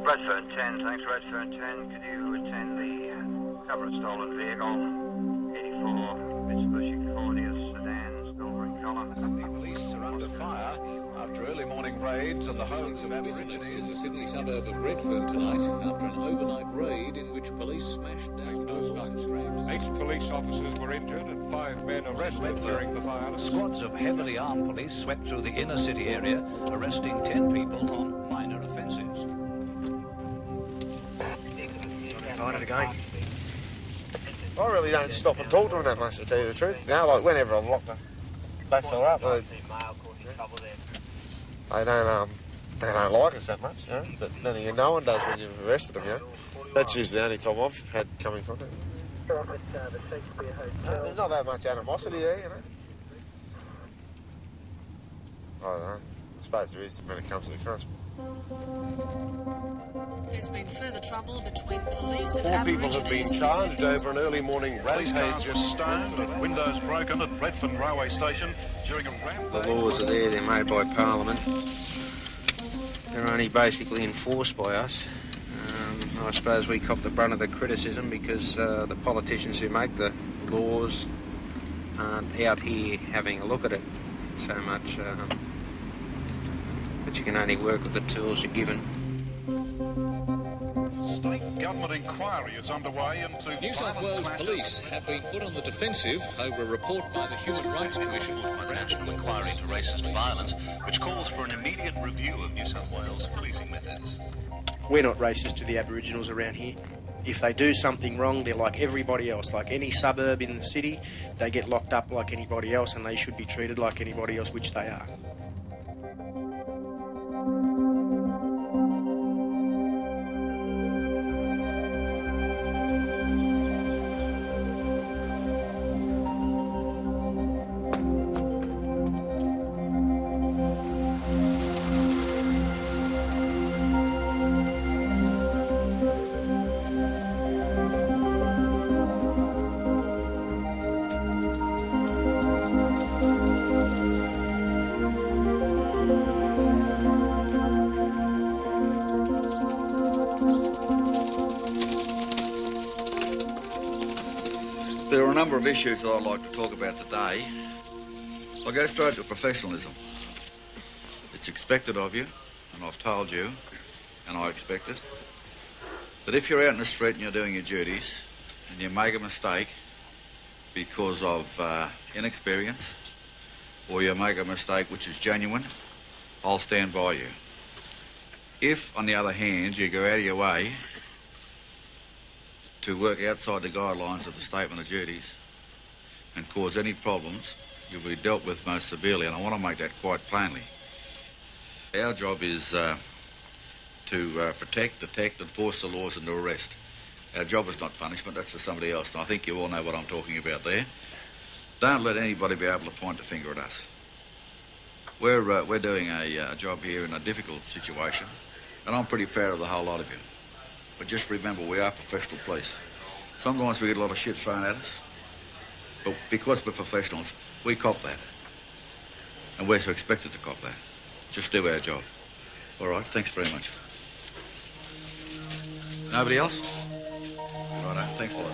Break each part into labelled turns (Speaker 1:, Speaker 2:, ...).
Speaker 1: Redfern 10, thanks Redfern 10. Could you attend the cover of stolen vehicle? 84 Mitsubishi Cordius sedan, silver in colour.
Speaker 2: The police are under fire after early morning raids on the homes of Aborigines
Speaker 3: in the Sydney suburb of Redfern tonight after an overnight raid in which police smashed down doors and trams.
Speaker 4: 8 police officers were injured and 5 men arrested during the violence.
Speaker 5: Squads of heavily armed police swept through the inner city area, arresting 10 people on minor offences.
Speaker 6: Again. I really don't stop and talk to them that much, to tell you the truth. Now, like, whenever I've locked the black fella up, they don't like us that much, you know. But then again, no one does when you've arrested them, you know. That's usually the only time I've had come in contact. There's not that much animosity there, you know. I don't know. I suppose there is when it comes to the cusp.
Speaker 7: There's been further trouble between police and
Speaker 4: 4 people have been charged over an early morning
Speaker 8: Police
Speaker 4: rampage.
Speaker 8: cars were stoned and windows broken at Redfern railway station during a rampage.
Speaker 9: The laws are there, they're made by Parliament. They're only basically enforced by us. I suppose we cop the brunt of the criticism because the politicians who make the laws aren't out here having a look at it so much. But you can only work with the tools you're given.
Speaker 8: State government inquiry is underway into...
Speaker 3: New South Wales police have been put on the defensive over a report by the Human Rights Commission
Speaker 10: by the National Inquiry into Racist Violence, which calls for an immediate review of New South Wales policing methods.
Speaker 11: We're not racist to the Aboriginals around here. If they do something wrong, they're like everybody else. Like any suburb in the city, they get locked up like anybody else and they should be treated like anybody else, which they are.
Speaker 12: There are a number of issues that I'd like to talk about today. I'll go straight to professionalism. It's expected of you, and I've told you, and I expect it, that if you're out in the street and you're doing your duties and you make a mistake because of inexperience, or you make a mistake which is genuine, I'll stand by you. If, on the other hand, you go out of your way to work outside the guidelines of the Statement of Duties and cause any problems, you'll be dealt with most severely, and I want to make that quite plainly. Our job is to protect, detect, enforce the laws and to arrest. Our job is not punishment, that's for somebody else, and I think you all know what I'm talking about there. Don't let anybody be able to point the finger at us. We're doing a job here in a difficult situation, and I'm pretty proud of the whole lot of you. But just remember, we are professional police. Sometimes we get a lot of shit thrown at us, but because we're professionals, we cop that. And we're so expected to cop that. Just do our job. All right, thanks very much. Nobody else? Righto, thanks a lot.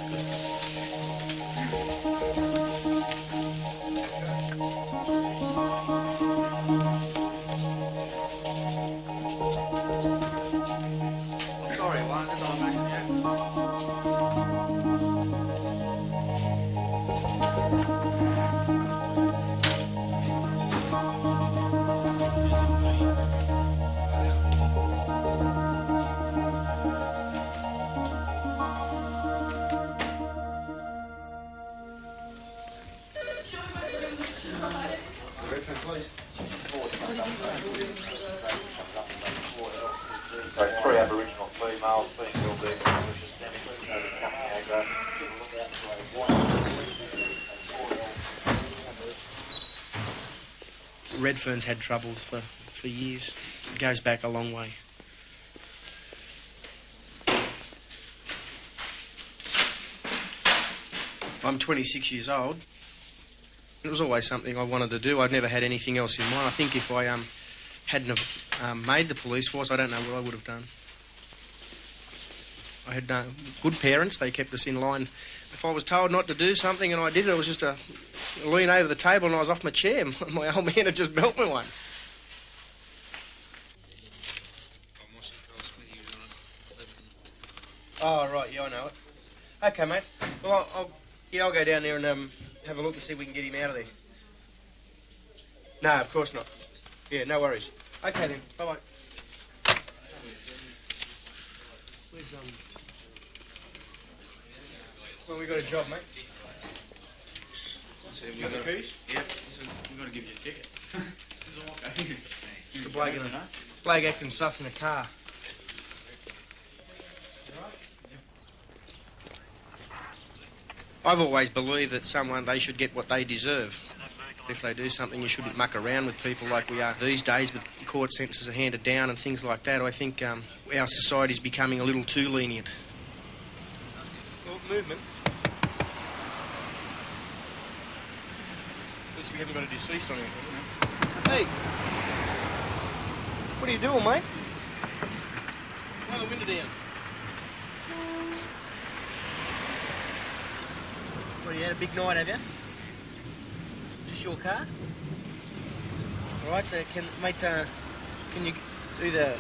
Speaker 1: Three Aboriginal females being killed there.
Speaker 11: Redfern's had troubles for years. It goes back a long way. I'm 26 years old. It was always something I wanted to do. I'd never had anything else in mind. I think if I hadn't have made the police force, I don't know what I would have done. I had good parents. They kept us in line. If I was told not to do something and I did it, it was just a lean over the table and I was off my chair. My old man had just built me one. Oh, right, yeah, I know it. OK, mate. Well, I'll go down there and have a look and see if we can get him out of there. No, of course not. Yeah, no worries. OK, then. Bye-bye. Where's, Well, we got a job, mate. You got the keys?
Speaker 13: Yeah. We've got to give you a ticket.
Speaker 11: It's the bloke acting sus in a car. I've always believed that they should get what they deserve. If they do something, you shouldn't muck around with people like we are these days with court sentences are handed down and things like that. I think our society's becoming a little too lenient. Well, movement. At least we haven't got a deceased on here. Hey! What are you doing, mate? Roll the window down. What, you had a big night, have you? Is this your car? All right, so can you either...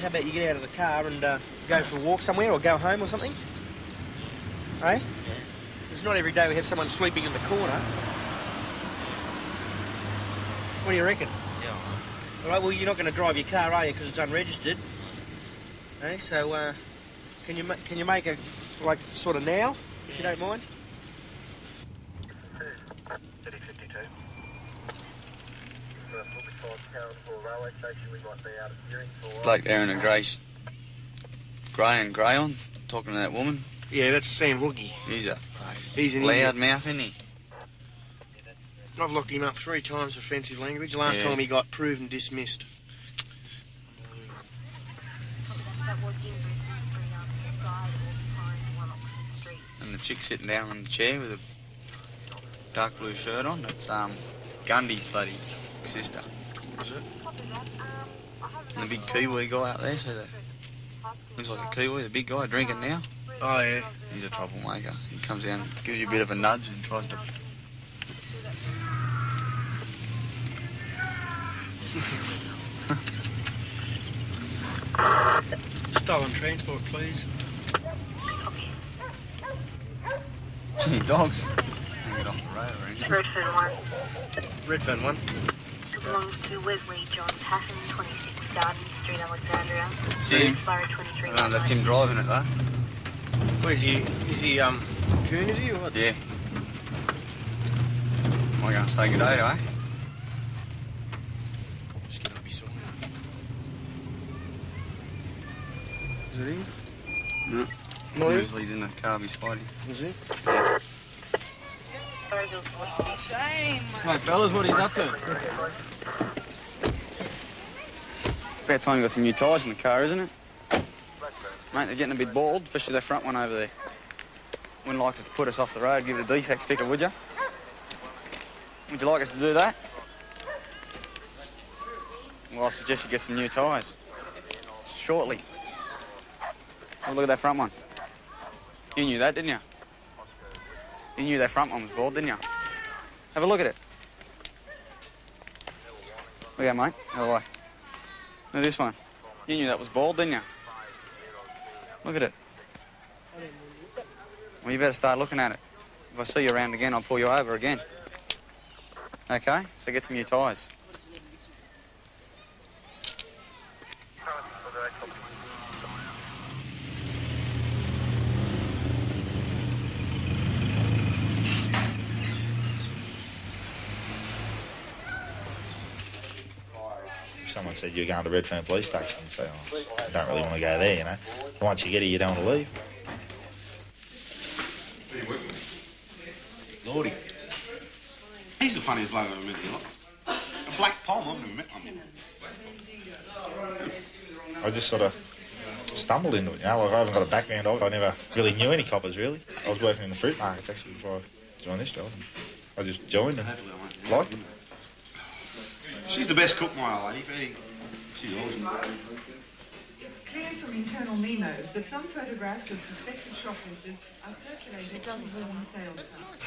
Speaker 11: How about you get out of the car and go for a walk somewhere or go home or something? Eh? Yeah. It's not every day we have someone sleeping in the corner. What do you reckon?
Speaker 13: Yeah.
Speaker 11: All right, well, you're not going to drive your car, are you, because it's unregistered? Eh, so, can you make a, like, sort of now, if you don't mind?
Speaker 1: 3052. Railway station, we might be out of hearing for...
Speaker 13: Bloke Aaron and Grace. Grey and grey on, talking to that woman.
Speaker 11: Yeah, that's Sam Hoogie.
Speaker 13: He's an loud mouth, isn't he?
Speaker 11: I've locked him up 3 times for offensive language. Last time he got proven dismissed.
Speaker 13: And the chick sitting down on the chair with a dark blue shirt on, that's Gundy's bloody sister.
Speaker 11: Is it?
Speaker 13: And the big Kiwi guy out there, so that looks like a Kiwi, the big guy drinking now.
Speaker 11: Oh, yeah.
Speaker 13: He's a troublemaker. He comes down, gives you a bit of a nudge and tries to...
Speaker 11: Stolen transport, please.
Speaker 13: Gee, dogs. Get off the road, or anything.
Speaker 14: Redfern 1.
Speaker 11: Redfern 1.
Speaker 14: Belongs to Wesley John Patton, 26 Garden Street, Alexandria.
Speaker 13: That's him. That's him driving it, though.
Speaker 11: What is he, coon, is he, or what?
Speaker 13: Yeah. Am I going to say good day, eh?
Speaker 11: Just going to be sorry. Is it him?
Speaker 13: No.
Speaker 11: Not him?
Speaker 13: Wesley's in the car beside him.
Speaker 11: Is he?
Speaker 13: Yeah.
Speaker 14: Shame.
Speaker 13: Hey, fellas, what are you up to? About time you got some new tyres in the car, isn't it? Mate, they're getting a bit bald, especially that front one over there. Wouldn't like us to put us off the road, give it a defect sticker, would you? Would you like us to do that? Well, I suggest you get some new tyres. Shortly. Oh, look at that front one. You knew that, didn't you? You knew that front one was bald, didn't you? Have a look at it. Look at that, mate. Other way. Look at this one. You knew that was bald, didn't you? Look at it. Well, you better start looking at it. If I see you around again, I'll pull you over again. Okay? So get some new tyres.
Speaker 15: Someone said you're going to Redfern police station, you say, oh, I don't really want to go there, you know. But once you get here, you don't want to leave.
Speaker 6: Lordy. He's the funniest bloke I've ever met in my life. A black palm, I've never met one.
Speaker 15: I just sort of stumbled into it, you know. Like, I haven't got a background of it. I never really knew any coppers, really. I was working in the fruit markets, actually, before I joined this job. I just joined and liked it.
Speaker 6: She's the best cook, my old lady, if anything. She's awesome.
Speaker 16: clear from internal memos that some photographs of suspected shoplifters are circulated on sales sites.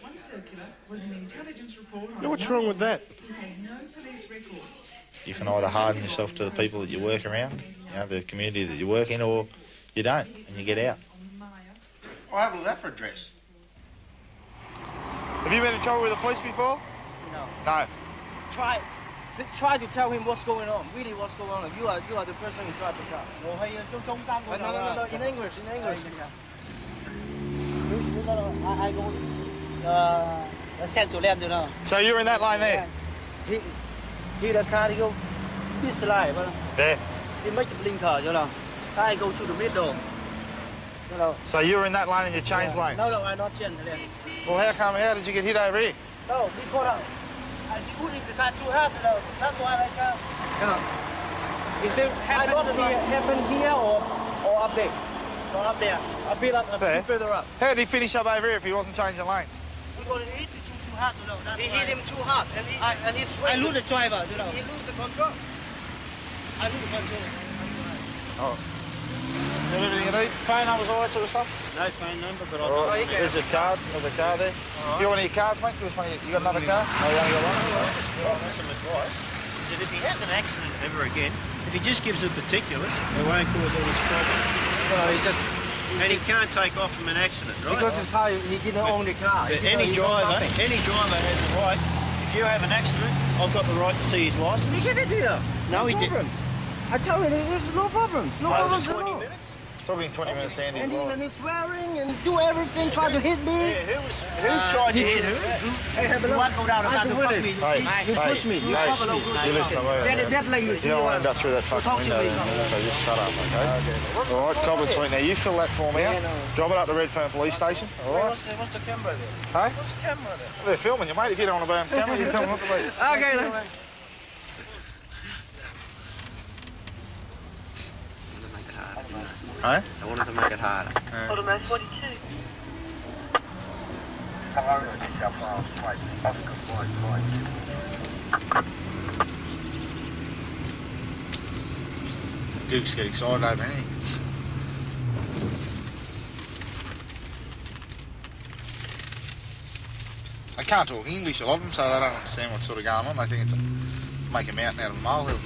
Speaker 16: One circular was an intelligence report on...
Speaker 6: Yeah, what's wrong with that?
Speaker 16: ...who had no police record.
Speaker 15: You can either harden yourself to the people that you work around, the community that you work in, or you don't, and you get out.
Speaker 6: I'll have a look at that for a dress. Have you been in trouble with the police before?
Speaker 17: No.
Speaker 6: No.
Speaker 17: Try to tell him what's going on. Really, what's going on? You are the person who drives the car. No. In English. I go.
Speaker 6: So you're in that line there?
Speaker 17: He the car. He go this line.
Speaker 6: There.
Speaker 17: He make the blinker. I go to the middle.
Speaker 6: So you were in that lane and you changed lanes?
Speaker 17: No, I'm not changed lane.
Speaker 6: Well, how did you get hit over here?
Speaker 17: No, because I put the car too hard. That's why I can't. Is it happen here or up there? So up there. A bit further up.
Speaker 6: How did he finish up over here if he wasn't changing lanes?
Speaker 17: Because he hit it too hard. He hit him too hard. And I lose the driver. He lose the control. I lose the control.
Speaker 6: Oh. Everything you need? Phone numbers, all that sort of stuff?
Speaker 17: No phone number, but
Speaker 6: There's a card. There's a car there. Do you want any cards, mate? You got another car? Oh, you only got one?
Speaker 17: Well, some advice is that if he has an accident ever again, if he just gives the particulars, it won't cause all this problem. And he can't take off from an accident, right?
Speaker 18: Because his car, he didn't own the car.
Speaker 17: Any driver has the right. If you have an accident, I've got the right to see his licence.
Speaker 18: He gave it to you.
Speaker 17: No, he didn't.
Speaker 18: I tell you, there's no problems. No problems at all.
Speaker 6: Talking 20 minutes, Andy.
Speaker 18: And he's swearing and do everything, try to hit me.
Speaker 17: Yeah, who tried to hit who?
Speaker 18: Hey, have a look. You push me. You
Speaker 6: listen to me. You don't want to end up through that fucking window, so just shut up, okay? All right, Cobbett Sweet. Now, you fill that form out. Drop it up to Redfern Police Station, all right?
Speaker 17: What's the camera there?
Speaker 6: Hey?
Speaker 17: What's the camera there?
Speaker 6: They're filming you, mate. If you don't want to burn the camera, you tell them not to leave.
Speaker 18: Okay, then.
Speaker 6: Hey?
Speaker 9: I wanted to make it harder.
Speaker 14: Automo 42.
Speaker 1: Hello, New South Wales Flight, Oscar Flight.
Speaker 15: Dukes get excited over anything. I can't talk English, a lot of them, so they don't understand what's sort of going on. They think it's make a mountain out of a molehill.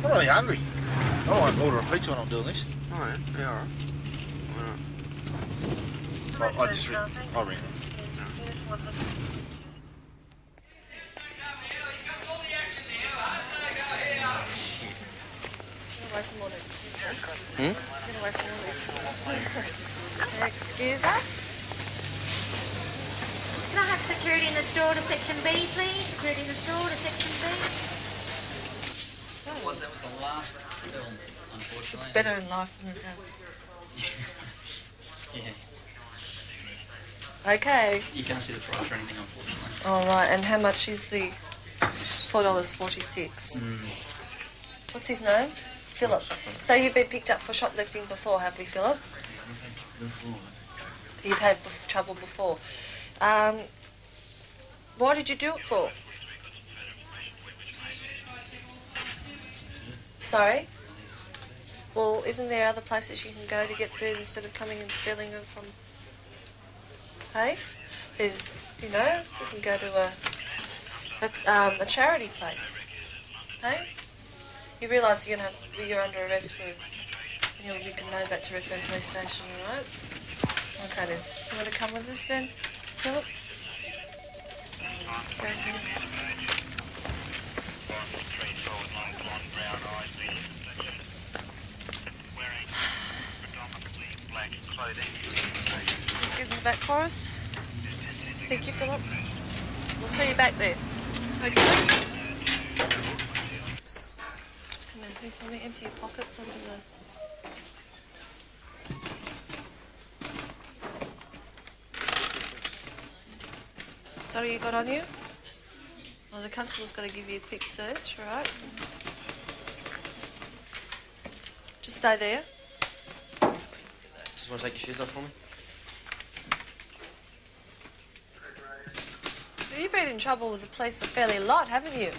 Speaker 15: I'm really hungry. I don't want to order a pizza when I'm doing this.
Speaker 9: Alright, yeah, alright.
Speaker 15: I'll ring them.
Speaker 14: Excuse us? Can I have security in the store to section B, please? Security in the store to section B.
Speaker 19: That was the last film, unfortunately.
Speaker 7: It's better in life than it sounds.
Speaker 19: Yeah.
Speaker 7: Okay.
Speaker 19: You can't see the price or anything, unfortunately.
Speaker 7: All right, and how much is the $4.46? What's his name? Philip. So you've been picked up for shoplifting before, have we, Philip? You've had trouble before. What did you do it for? Sorry? Well, isn't there other places you can go to get food instead of coming and stealing it from... Hey? There's, you can go to a charity place. Hey? You realise you're under arrest for... You'll be conveyed back to Redfern Police Station, all right? Okay then. You want to come with us then, Philip? Go ahead. Just give them the back for us. Thank you, Philip. We'll see you back there. Okay. Just come in here for me. Empty your pockets under the... Sorry, you got on you? Well, the constable's got to give you a quick search, all right? Just stay there.
Speaker 9: Just want to take your shoes off for me?
Speaker 7: You've been in trouble with the police a fairly lot, haven't you?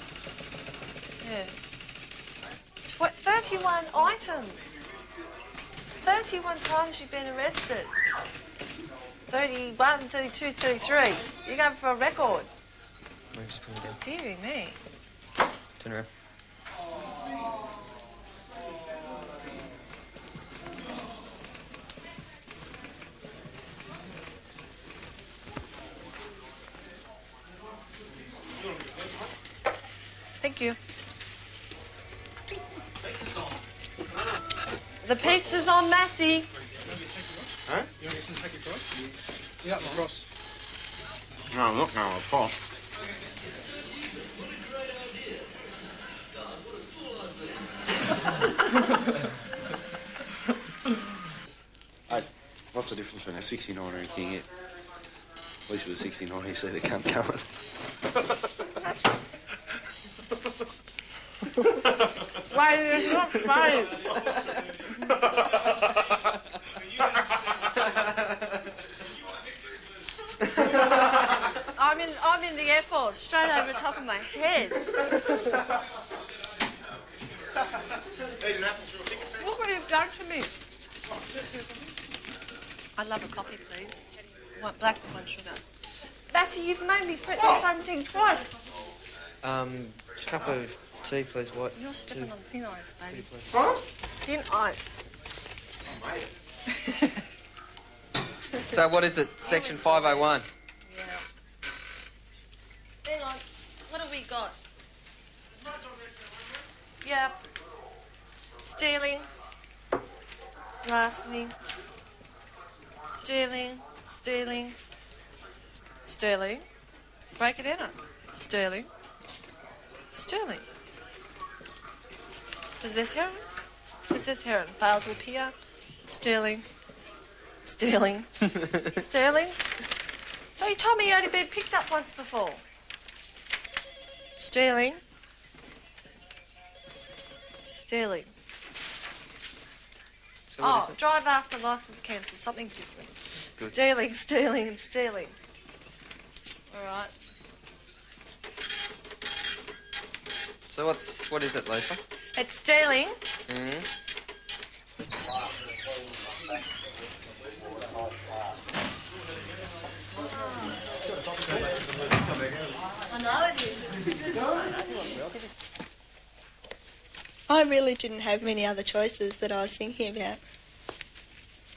Speaker 7: Yeah. What, 31 items? 31 times you've been arrested. 31, 32, 33. You're going for a record. Dearie me.
Speaker 20: Turn around.
Speaker 7: Thank you. The pizza's on Massey.
Speaker 11: Huh?
Speaker 20: You want to get some tacky fries? Yeah, across.
Speaker 11: No, I'm not going across.
Speaker 21: Hey, what's the difference between a 69 and a King Hit? At least with a 69, you see the cunt coming.
Speaker 7: Why is it not funny? I'm in the Air Force, straight over the top of my head. Look what you've done to me. I'd love a coffee, please. One black and one sugar. Matty, you've made me print the same thing twice.
Speaker 20: Cup of tea, please, white.
Speaker 7: You're stepping on thin ice, baby.
Speaker 20: Huh?
Speaker 7: Thin ice.
Speaker 20: So what is it? Section 501.
Speaker 7: Yeah. Hang on. What have we got? Yeah. Stealing. Larceny. Stealing. Stealing. Stealing. Break it in. Stealing. Stealing. Possess heroin. Possess heroin. Fail to appear. Stealing. Stealing. Stealing. So you told me you only been picked up once before. Stealing. Stealing.
Speaker 20: So what is it?
Speaker 7: Drive after license cancelled. Something different.
Speaker 20: Good.
Speaker 7: Stealing, stealing, and stealing. All right.
Speaker 20: So what is it, Lisa?
Speaker 7: It's stealing.
Speaker 20: Mm-hmm.
Speaker 7: I know it is.
Speaker 22: I really didn't have many other choices that I was thinking about.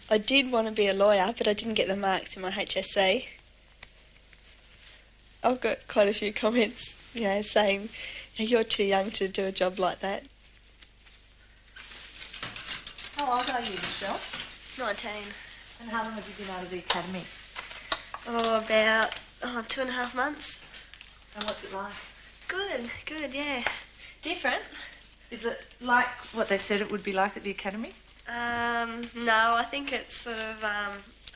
Speaker 22: I did want to be a lawyer, but I didn't get the marks in my HSC. I've got quite a few comments, saying you're too young to do a job like that.
Speaker 16: How old are you, Michelle?
Speaker 22: 19.
Speaker 16: And how long have you been out of the academy?
Speaker 22: Oh, about 2.5 months.
Speaker 16: And what's it like?
Speaker 22: Good, yeah.
Speaker 16: Different? Is it like what they said it would be like at the academy?
Speaker 22: No, I think it's sort of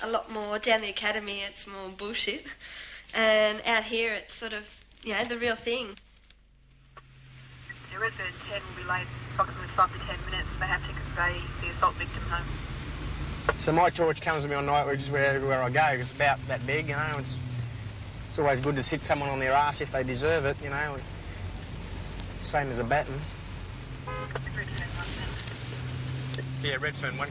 Speaker 22: a lot more down the academy. It's more bullshit, and out here it's sort of the real thing.
Speaker 14: The Redfern 10 will be late approximately 5 to 10 minutes. They have tickets ready. The assault victim home.
Speaker 11: So my torch comes with me on night, which is everywhere I go. It's about that big, It's always good to sit someone on their ass if they deserve it, Same as a baton. Yeah, Redfern 1.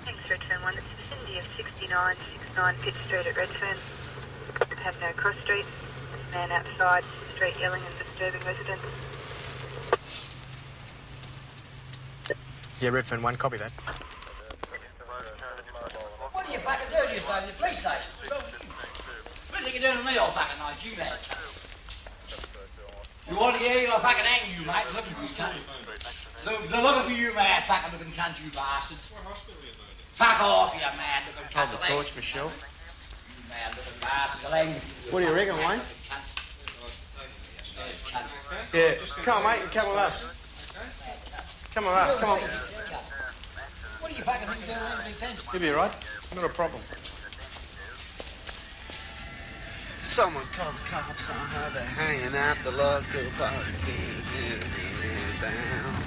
Speaker 14: Thanks, Redfern 1. It's the vicinity of 6969 Pitt Street at Redfern. Have no cross street. There's a man outside the street yelling and disturbing residents.
Speaker 11: Yeah, Redfern 1, copy that.
Speaker 23: What are you fucking doing just over the police station? What do you think you're doing to me all fucking night, you mad? You want to get here, I'll fucking hang you, mate. Look at you, cunt. They're looking for you, mad fucking looking cunt, you bastards. Fuck off, you mad looking cunt.
Speaker 11: Hold the torch, Michelle.
Speaker 23: You mad looking bastards. I'll hang you.
Speaker 11: What do you reckon, Wayne? Yeah, come on, mate, come with us. Come with us, come on.
Speaker 23: What do you fucking think you're doing in defence?
Speaker 11: You'll be right. Not a problem.
Speaker 21: Someone called the cops on how they're hanging out the local park. Down.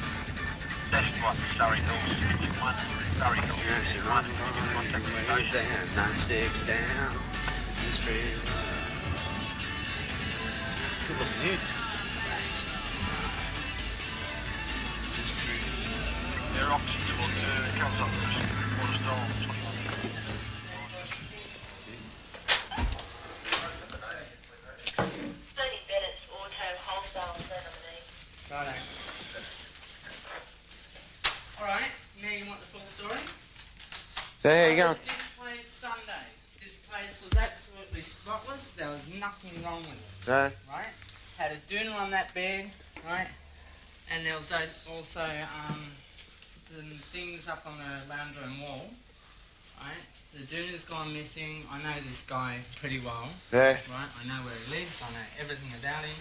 Speaker 1: That's what Surrey Hills, one Surrey Hills.
Speaker 21: Yes, you're not way there, 96 down. This free. Good looking dude.
Speaker 1: they're opposite what comes up what is stolen.
Speaker 22: 30 Bennett's Auto Wholesale Ceremony.
Speaker 23: Righto. Alright, now you want the full story?
Speaker 6: There you go.
Speaker 23: This place Sunday. This place was absolutely spotless. There was nothing wrong with it.
Speaker 6: Right.
Speaker 23: Right? Had a doona on that bed, right? And there was also some things up on the lounge room wall, right? The doona's gone missing. I know this guy pretty well.
Speaker 6: Yeah.
Speaker 23: Right? I know where he lives. I know everything about him.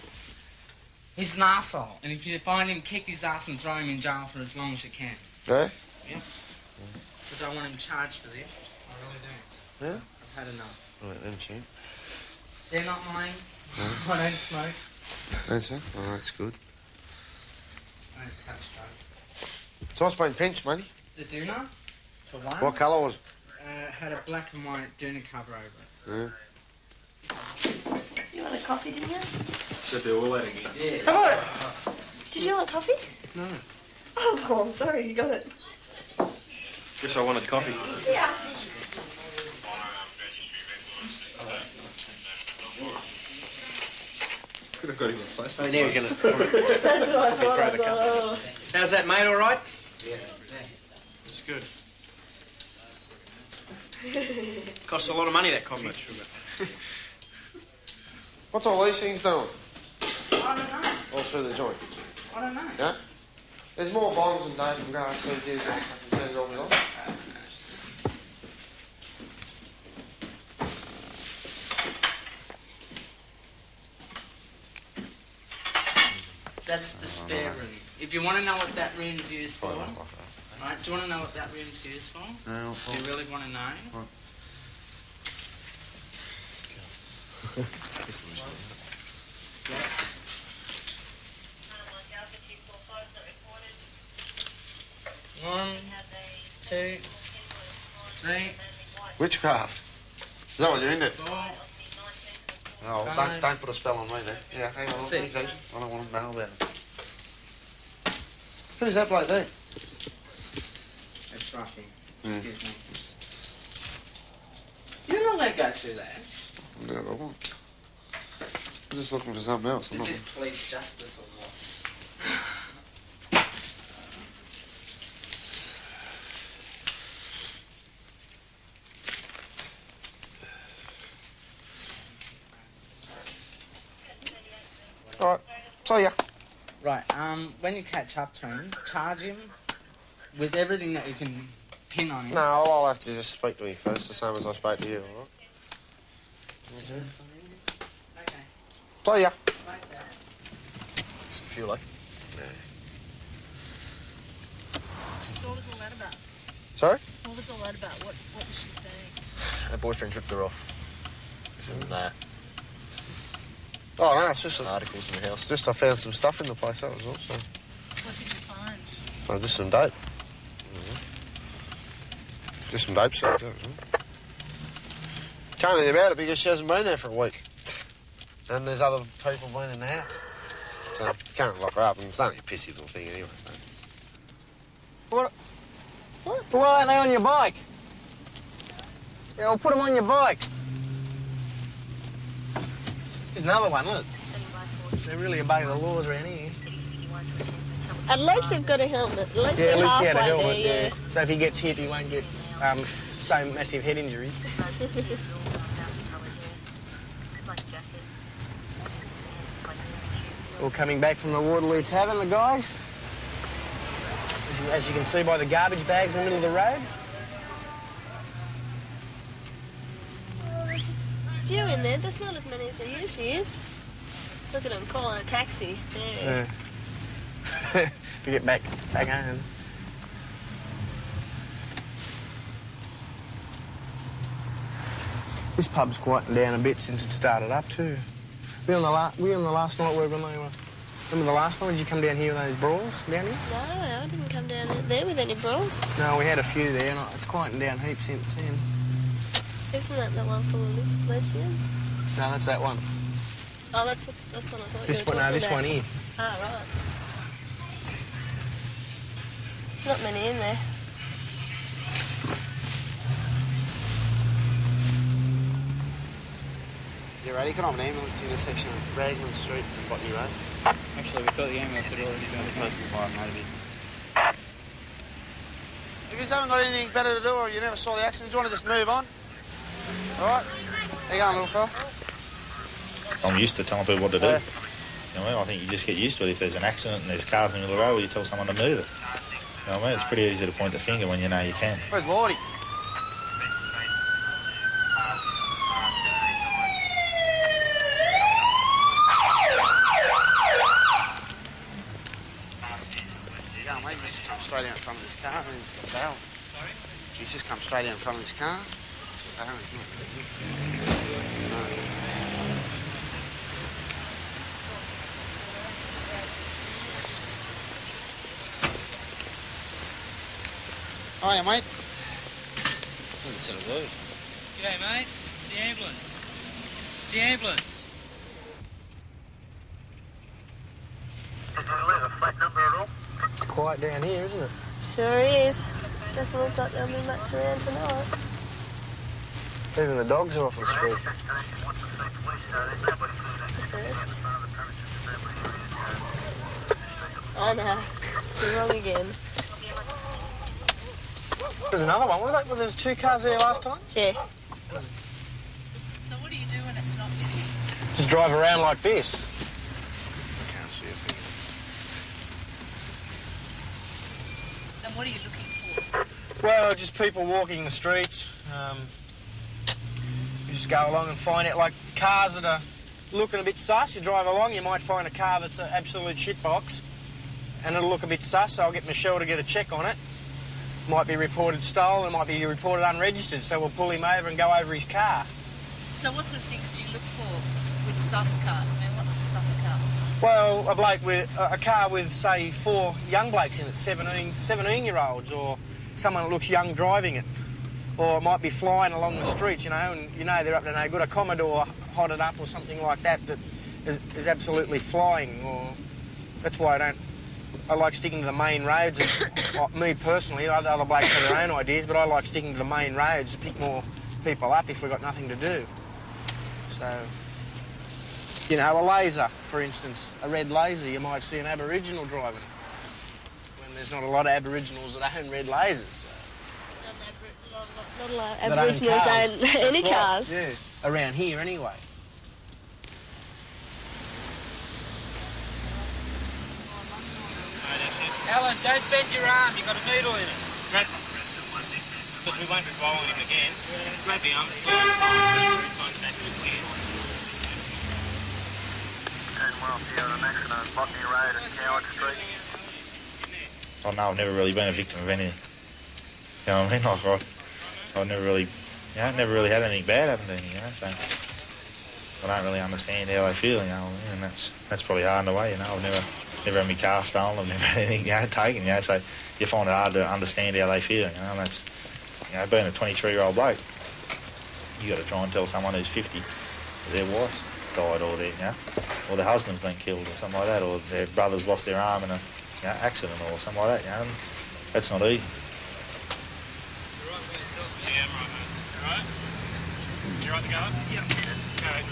Speaker 23: He's an arsehole. And if you find him, kick his ass and throw him in jail for as long as you can.
Speaker 6: Yeah?
Speaker 23: Yeah? Because I want him charged for this. I really do.
Speaker 6: Yeah?
Speaker 23: I've had enough.
Speaker 6: Right, them cheap.
Speaker 23: They're not mine.
Speaker 6: No.
Speaker 23: I don't smoke.
Speaker 6: That's it? Oh, that's good.
Speaker 23: I don't touch drugs.
Speaker 6: So what's been pinched, matey?
Speaker 23: The doona, for one.
Speaker 6: What colour was it?
Speaker 23: Had a black and white doona cover over it.
Speaker 6: Yeah.
Speaker 22: You want a coffee, didn't you?
Speaker 21: Set the oil out again.
Speaker 23: Yeah.
Speaker 22: Come on. Did you want coffee?
Speaker 21: No.
Speaker 22: Oh, I'm sorry, you got it.
Speaker 21: Guess I wanted coffee.
Speaker 22: Yeah.
Speaker 21: Could have got him a place.
Speaker 11: Oh, now he's going to...
Speaker 22: That's what I thought. Oh.
Speaker 11: How's that, mate? All right?
Speaker 23: Yeah.
Speaker 11: It's good. Costs a lot of money, that coffee.
Speaker 6: What's all these things doing?
Speaker 23: I don't know.
Speaker 6: All through the joint?
Speaker 23: I don't know.
Speaker 6: Yeah? There's more bonds than David and grass seeds here than I can turn it all me on.
Speaker 23: That's the spare room. If you want to know what that room's used for, right? Do you want to know what that room's used for?
Speaker 6: No,
Speaker 23: Do you really want to know? One, two, three.
Speaker 6: Witchcraft. Is that what you're into?
Speaker 23: Four.
Speaker 6: Oh, don't put a spell on me then. Yeah, hang on.
Speaker 23: Six.
Speaker 6: Okay. I don't want to know about it. Who's that bloke there?
Speaker 23: It's Brockie. Excuse me. You're not allowed to go through that.
Speaker 6: No, I won't. I'm just looking for something else.
Speaker 23: Is this police justice or what?
Speaker 6: All right. So yeah.
Speaker 23: Right. When you catch up to him, charge him with everything that you can pin on him.
Speaker 6: No, I'll have to just speak to him first, the same as I spoke to you, all right?
Speaker 23: Okay.
Speaker 6: So yeah.
Speaker 21: Some fuel, eh?
Speaker 2: So what was all that about?
Speaker 6: Sorry?
Speaker 2: What was all that about? What was she saying?
Speaker 21: Her boyfriend ripped her off. Some
Speaker 6: Oh no, it's just
Speaker 21: articles in the house.
Speaker 6: Just I found some stuff in the place. That was all. So.
Speaker 2: What did you find?
Speaker 6: Oh, just some dope. Just some dope seeds. That was all. Can't do anything about it because she hasn't been there for a week, and there's other people been in the house. So you can't lock her up. And it's only a pissy little thing anyway. So.
Speaker 17: What? Why aren't they on your bike? Yeah, well, put them on your bike. There's another one, look. They really obey the laws around here.
Speaker 22: At least they've got a helmet. At least
Speaker 17: Yeah,
Speaker 22: they're
Speaker 17: at least he
Speaker 22: halfway
Speaker 17: had a helmet,
Speaker 22: there,
Speaker 17: yeah. So if he gets hit, he won't get so massive head injury. All coming back from the Waterloo Tavern, the guys. As you can see by the garbage bags in the middle of the road.
Speaker 22: Few in there. There's not as many as there usually is. Look at them calling a taxi. Yeah.
Speaker 17: We get back home. This pub's quieting down a bit since it started up too. We on the last night when they were. Remember the last one? Did you come down here with those brawls down here?
Speaker 22: No, I didn't come down there with any brawls.
Speaker 17: No, we had a few there, and it's quieting down heaps since then.
Speaker 22: Isn't that the one full of lesbians?
Speaker 17: No, that's that one.
Speaker 22: Oh, that's one I thought
Speaker 17: This
Speaker 22: you were
Speaker 17: one, no,
Speaker 22: talking
Speaker 17: this
Speaker 22: about.
Speaker 17: one here.
Speaker 22: Ah, right. There's not many in there.
Speaker 6: You ready? Can I have an ambulance in a section of Raglan Street and Botany Road?
Speaker 13: Actually, we thought the ambulance had already been close to the fire, maybe.
Speaker 6: If you haven't got anything better to do or you never saw the accident, do you want to just move on? All right? How you going, little fella?
Speaker 15: I'm used to telling people what to do.
Speaker 6: Yeah.
Speaker 15: You know what I mean? I think you just get used to it. If there's an accident and there's cars in the middle of the road, you tell someone to move it. You know what I mean? It's pretty easy to point the finger when you know you can.
Speaker 6: Where's Lordy? Mate, he's just come straight out in front of this car and he's got a barrel. Sorry? He's just come straight out in front of this car. He's got a barrel, he's not. No. Hiya, mate. Doesn't said a word.
Speaker 4: G'day, mate. It's the ambulance. It's the ambulance.
Speaker 1: Did you leave a flat number at all?
Speaker 17: It's quiet down here, isn't it?
Speaker 22: Sure is. Doesn't look like there'll be much around tonight.
Speaker 17: Even the dogs are off the street.
Speaker 22: It's a first. I know. You're wrong again.
Speaker 17: There's another one. Was there 2 cars there last time?
Speaker 22: Yeah.
Speaker 2: So what do you do when it's not busy?
Speaker 17: Just drive around like this.
Speaker 6: Can't see a thing.
Speaker 2: And what are you looking for?
Speaker 17: Well, just people walking the streets. You just go along and find it, like cars that are looking a bit sus. You drive along, you might find a car that's an absolute shitbox, and it'll look a bit sus, so I'll get Michelle to get a check on it. Might be reported stolen, might be reported unregistered, so we'll pull him over and go over his car.
Speaker 2: So what sort of things do you look for with sus cars? I mean, what's a sus car?
Speaker 17: Well, a bloke with a car with, say, 4 young blokes in it, 17-year-olds, or someone that looks young driving it. Or it might be flying along the streets, you know, and you know they're up to no good. A Commodore hotted up or something like that is absolutely flying. Or that's why I like sticking to the main roads. And, me personally, other blokes have their own ideas, but I like sticking to the main roads to pick more people up if we've got nothing to do. So, you know, a laser, for instance, a red laser, you might see an Aboriginal driving when there's not a lot of Aboriginals that own red lasers.
Speaker 22: Not a lot of Aboriginals own any cars.
Speaker 17: Yeah, around here anyway.
Speaker 4: Alan, don't bend your arm. You've got a needle in it. Because we won't be rolling him again. Grab the arm, signs back to the clear.
Speaker 1: And well, here on an accident on Botany Road and Coward Street.
Speaker 15: I know I've never really been a victim of anything. You know what I mean? Like, I've never really, never really had anything bad happen to me, you know, so I don't really understand how they feel, you know, and that's probably hard in a way, you know. I've never had my car stolen, I've never had anything, taken, you know, so you find it hard to understand how they feel, you know, and that's, you know, being a 23-year-old bloke, you got to try and tell someone who's 50 that their wife's died or or their husband's been killed or something like that, or their brother's lost their arm in a accident or something like that, you know, and that's not easy.
Speaker 4: Yeah, I'm right, mate. You alright? You right to go up? Yep. Okay.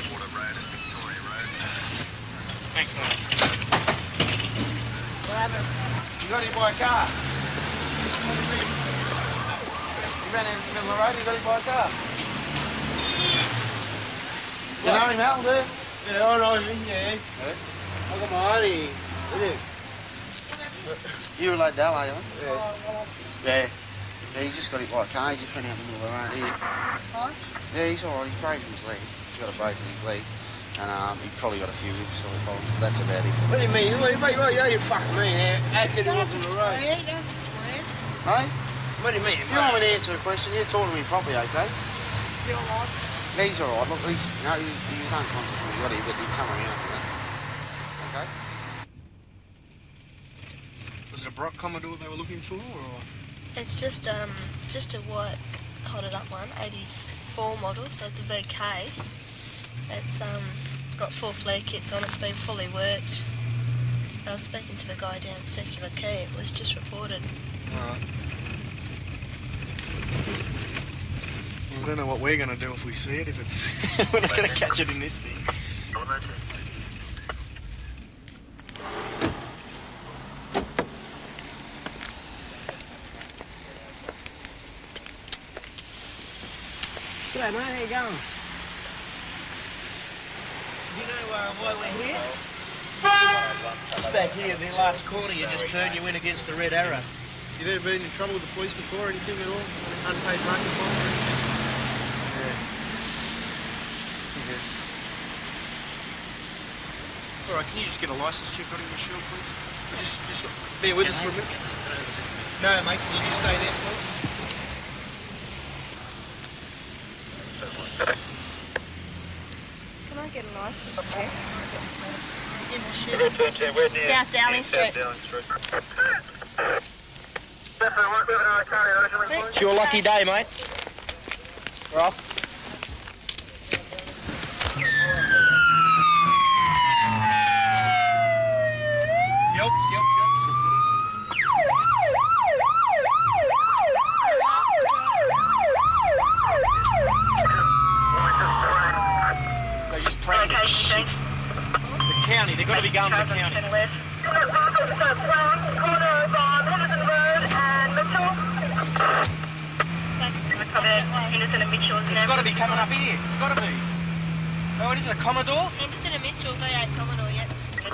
Speaker 1: Water Road and Victoria Road.
Speaker 4: Thanks, mate.
Speaker 6: What happened? You got hit by a car. You ran in the middle of the road and you got hit by a car. You know him, Al, do you?
Speaker 17: Yeah, I know him, yeah. I got my auntie.
Speaker 6: You were like Dal, are you?
Speaker 17: Yeah.
Speaker 6: Yeah, he just got hit by a car. He just ran out in the middle of the road here. Yeah, he's all right. He's breaking his leg. He's got a break in his leg. And he probably got a few rib sort of problems, but that's about it.
Speaker 17: What do you mean? You fucking mean? How can you look on the road?
Speaker 22: Don't swear.
Speaker 6: Hey?
Speaker 17: What do you mean?
Speaker 6: If you want me to answer a question, you talk to me properly, okay?
Speaker 22: You're all right.
Speaker 6: Yeah, he's all right. Look, he was unconscious when he got here, but he come around. Okay?
Speaker 11: Was it a Brock Commodore they were looking for, or...?
Speaker 22: It's just a white hotted up one, 84 model, so it's a VK. It's got 4 flare kits on, it's been fully worked. I was speaking to the guy down at Secular Key. It was just reported.
Speaker 11: Alright. Well, I don't know what we're going to do if we see it, if it's... we're not going to catch it in this thing.
Speaker 17: G'day, mate. How you going? Do you know why we're here? Just back here, the last corner, you just turn you in against the red arrow.
Speaker 11: You've ever been in trouble with the police before, anything at all? Unpaid parking fine? Yeah. All right, can you just get a licence check on your shield, please? Just bear with us for a minute.
Speaker 17: No, mate, can you just stay there, please?
Speaker 22: Can I get a licence check? In the shoes. South Dowling Street.
Speaker 17: It's your lucky day, mate. We're off. Yep. They just prank shit. The county, they've got to be going to the county. It's got to be coming up here. It's got to be. Oh, what is it, a Commodore?
Speaker 22: Henderson and Mitchell, V8 Commodore, yep.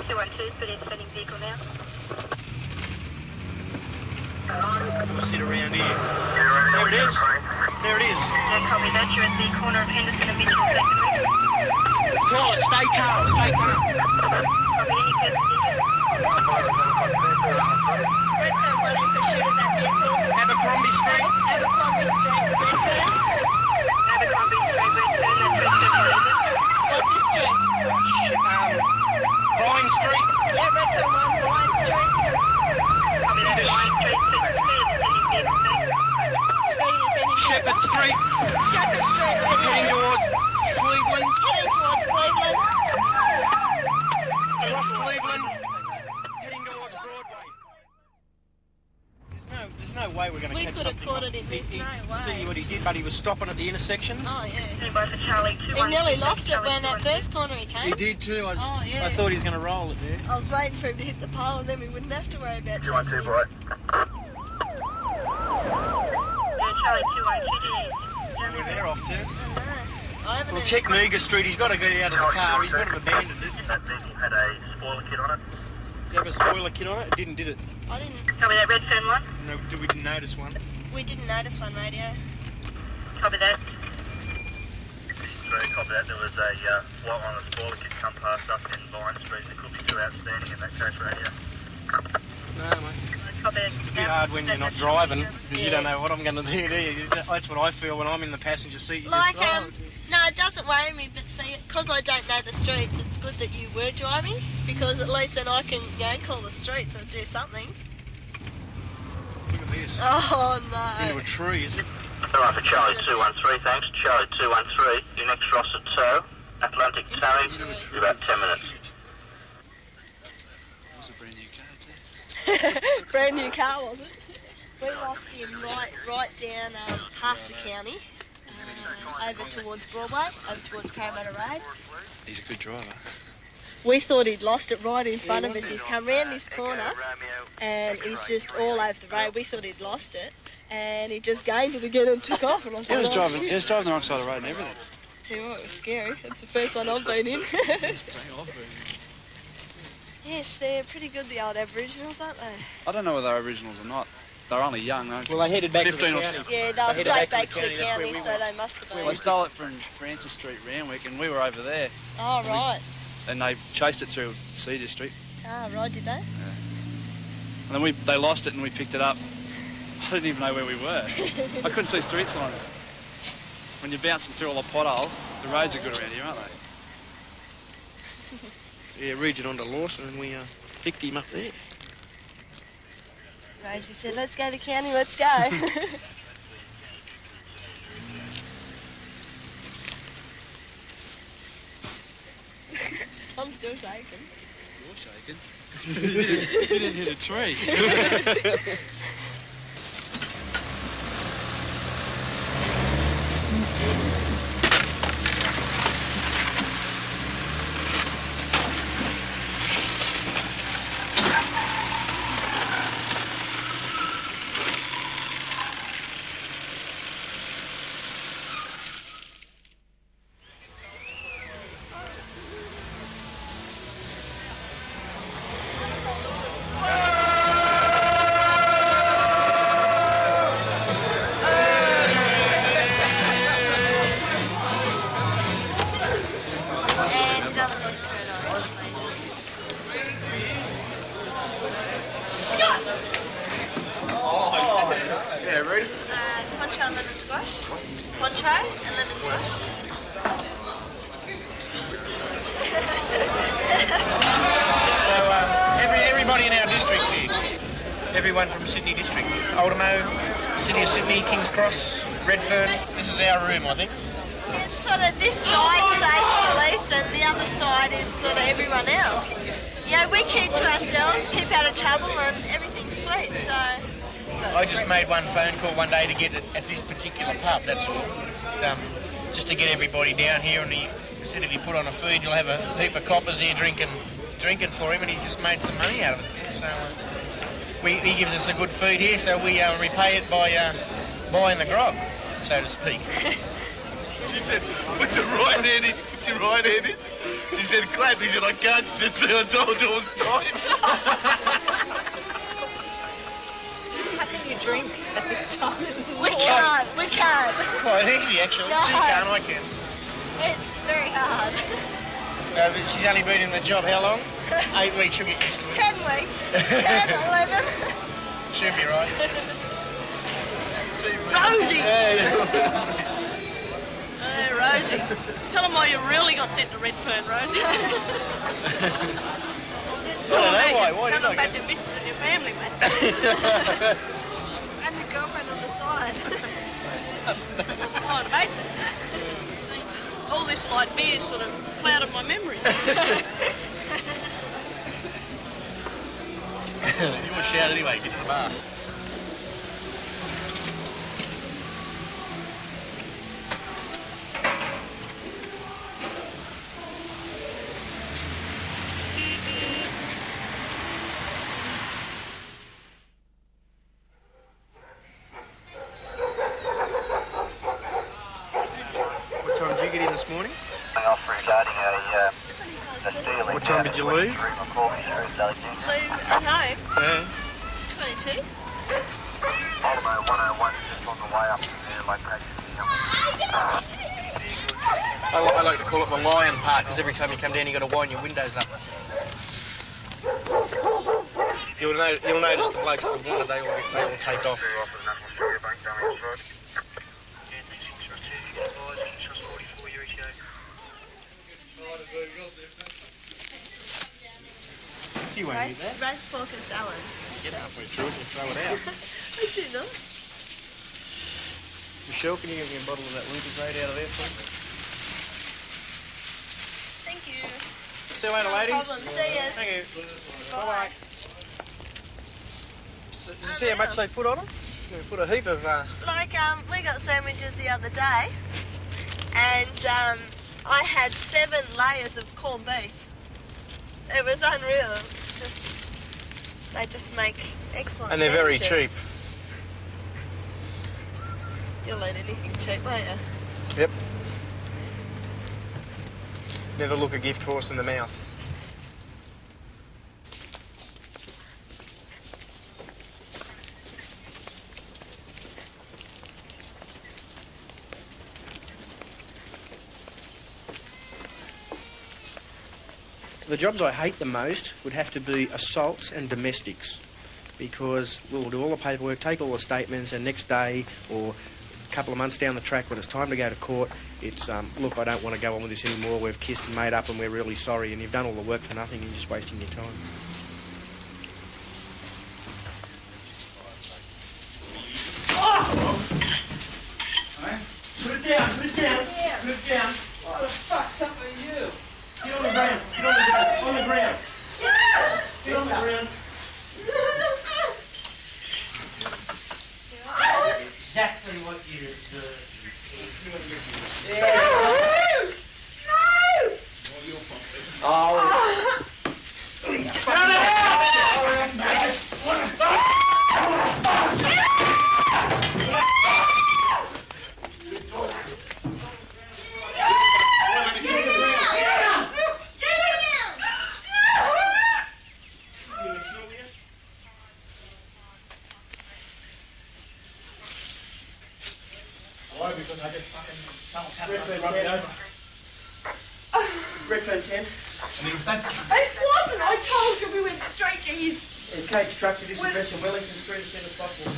Speaker 14: 212, but it's sending vehicle now.
Speaker 11: We'll sit around here. There it is. There it is.
Speaker 14: Yeah, copy that. You're at the corner of Henderson and Mitchell, secondary.
Speaker 17: Call it, stay calm, stay calm.
Speaker 14: Copy any
Speaker 22: Redfern 1 in pursuit of that vehicle.
Speaker 17: Abercrombie Street.
Speaker 22: Abercrombie Street, Redfern.
Speaker 14: Abercrombie Street, Redfern, that's
Speaker 22: What's this street?
Speaker 17: Bryan Street.
Speaker 22: Yeah, Redfern 1, Bryan Street.
Speaker 14: Copy that. Bryan Street,
Speaker 17: Shepherd Street.
Speaker 22: Shepherd Street,
Speaker 17: Heading towards Cleveland.
Speaker 22: Heading towards Cleveland.
Speaker 17: Across Cleveland. Heading towards Broadway. There's no way we're going to catch something.
Speaker 22: We could have caught it in this, no way.
Speaker 17: See what he did, but he was stopping at the intersections.
Speaker 22: Oh, yeah.
Speaker 14: Charlie,
Speaker 22: He nearly lost it when that first corner he came.
Speaker 17: He did too. I
Speaker 22: yeah.
Speaker 17: thought he was going to roll it there.
Speaker 22: I was waiting for him to hit the pole and then we wouldn't have to worry about chasing him.
Speaker 14: Charlie 212.
Speaker 17: We're there off too.
Speaker 22: I haven't
Speaker 17: Well, check Meager Street. He's got to get out of the car. He's got to have abandoned it.
Speaker 14: That vehicle had a spoiler kit on it.
Speaker 17: Do you have a spoiler kit on it? It didn't, did it?
Speaker 22: I didn't.
Speaker 14: Copy that. Redfern 1.
Speaker 17: No, we didn't notice one.
Speaker 22: We didn't notice one, radio.
Speaker 14: Copy that. Copy that. There was a white one on the spoiler kit come past us in Bryan Street. There could be two outstanding in that case radio.
Speaker 11: No, mate.
Speaker 14: Copy.
Speaker 11: It's a bit hard when you're not driving because you don't know what I'm going to do, do you? That's what I feel when I'm in the passenger seat. You
Speaker 22: Like,
Speaker 11: just,
Speaker 22: no, it doesn't worry me, but see, because I don't know the streets, it's good that you were driving, because at least then I can, call the streets and do something.
Speaker 11: Look at this.
Speaker 22: Oh, no.
Speaker 11: Into a tree, is it?
Speaker 1: Alright, for Charlie 213, thanks. Charlie 213, your next cross at Tow, Atlantic Towing, in about 10 minutes.
Speaker 21: It was a brand new car, too.
Speaker 22: Brand new car, was it? We lost him right down half the county, over towards Broadway, over towards Parramatta Road.
Speaker 21: He's a good driver.
Speaker 22: We thought he'd lost it right in front of us. He's come round this corner and he's just all over the road. We thought he'd lost it and he just gained it again and took off. And I thought,
Speaker 21: He was
Speaker 22: shit.
Speaker 21: driving the wrong side of the road and everything.
Speaker 22: Tell you what, it was scary. It's the first one I've been in. Yes, they're pretty good, the old Aboriginals, aren't they?
Speaker 13: I don't know whether they're Aboriginals or not. They're only young, though.
Speaker 17: Well, they headed back to the
Speaker 13: 15 or
Speaker 17: county.
Speaker 22: Yeah, they were straight back to the county, so they must have been.
Speaker 13: They stole it from Francis Street, Randwick, and we were over there.
Speaker 22: Oh, right.
Speaker 13: And they chased it through C District.
Speaker 22: Ah, right, did they?
Speaker 13: And then they lost it and we picked it up. I didn't even know where we were. I couldn't see street signs. When you're bouncing through all the potholes, the roads are good around here, aren't they?
Speaker 11: Yeah, region onto Lawson and we picked him up there.
Speaker 22: Rosie said, let's go to the county, let's go. I'm still shaking.
Speaker 13: You're shaking.
Speaker 4: You didn't hit a tree.
Speaker 6: Yeah, ready?
Speaker 22: Poncho and lemon squash. Poncho and lemon squash.
Speaker 11: So everybody in our district's here. Everyone from Sydney District. Oldhamo, City of Sydney, King's Cross, Redfern. This is our room, I think.
Speaker 22: It's sort of this side says police and the other side is sort of everyone else. Yeah, we keep to ourselves, keep out of trouble and everything's sweet, so...
Speaker 11: I just made one phone call one day to get it at this particular pub, that's all. Just to get everybody down here, and he said if you put on a feed, you'll have a heap of coppers here drinking for him, and he's just made some money out of it. So he gives us a good feed here, so we repay it by buying the grog, so to speak.
Speaker 3: She said, put your right hand in, put your right hand in. She said, clap. He said, I can't. She said, see, I told you I was tight.
Speaker 2: How can you drink at this time?
Speaker 22: We can't.
Speaker 11: It's quite easy, actually.
Speaker 22: No.
Speaker 11: She can't, I can.
Speaker 22: It's very hard.
Speaker 11: But she's only been in the job how long? 8 weeks, she'll get used to it.
Speaker 22: 10 weeks. 10, 11.
Speaker 11: She'll be right.
Speaker 5: Rosie!
Speaker 11: Hey.
Speaker 5: Hey, Rosie. Tell them why you really got sent to Redfern, Rosie.
Speaker 11: I don't know why. Why did
Speaker 5: Come
Speaker 11: I
Speaker 5: back
Speaker 11: get...
Speaker 5: to missus and your family, mate.
Speaker 22: And the girlfriend on the side.
Speaker 5: Oh, mate. See, all this light beer sort of clouded my memory.
Speaker 3: You want to shout anyway, get to the bar.
Speaker 11: What time did you get in this morning?
Speaker 1: Regarding a stealing.
Speaker 11: What time did you leave?
Speaker 22: Leave at home.
Speaker 11: Yeah.
Speaker 22: 22.
Speaker 1: Oldhamo 101 just on the way up to their location.
Speaker 11: I like to call it the lion part, because every time you come down you got to wind your windows up. You'll notice the blokes in the water, they all take off. You won't do that.
Speaker 22: Roast pork and salad.
Speaker 11: Get halfway through it and you throw it out.
Speaker 22: I do not.
Speaker 11: Michelle, can you give me a bottle of that Lucasade out of there, please?
Speaker 22: Thank you.
Speaker 11: See you later, ladies.
Speaker 22: No problem. See ya.
Speaker 11: Thank you.
Speaker 22: Bye.
Speaker 11: So, did you see how much they put on them? They put a heap of...
Speaker 22: Like, we got sandwiches the other day, and I had 7 layers of corned beef. It was unreal. It's just, they just make excellent
Speaker 11: And they're very
Speaker 22: sandwiches.
Speaker 11: cheap.
Speaker 22: You'll eat anything cheap, won't you?
Speaker 11: Yep. Never look a gift horse in the mouth. The jobs I hate the most would have to be assaults and domestics, because we'll do all the paperwork, take all the statements, and next day or a couple of months down the track when it's time to go to court, it's, look, I don't want to go on with this anymore, we've kissed and made up and we're really sorry, and you've done all the work for nothing, you're just wasting your time.
Speaker 17: Oh! Put it down, put it down, put it down. What the fuck's up with you? Get on the ground, get on the ground, on the ground. Get
Speaker 4: Exactly what you deserve.
Speaker 11: Redfern 10.
Speaker 5: It wasn't. I told you we went straight to his.
Speaker 11: Kate instructed this address in Wellington Street as soon as possible.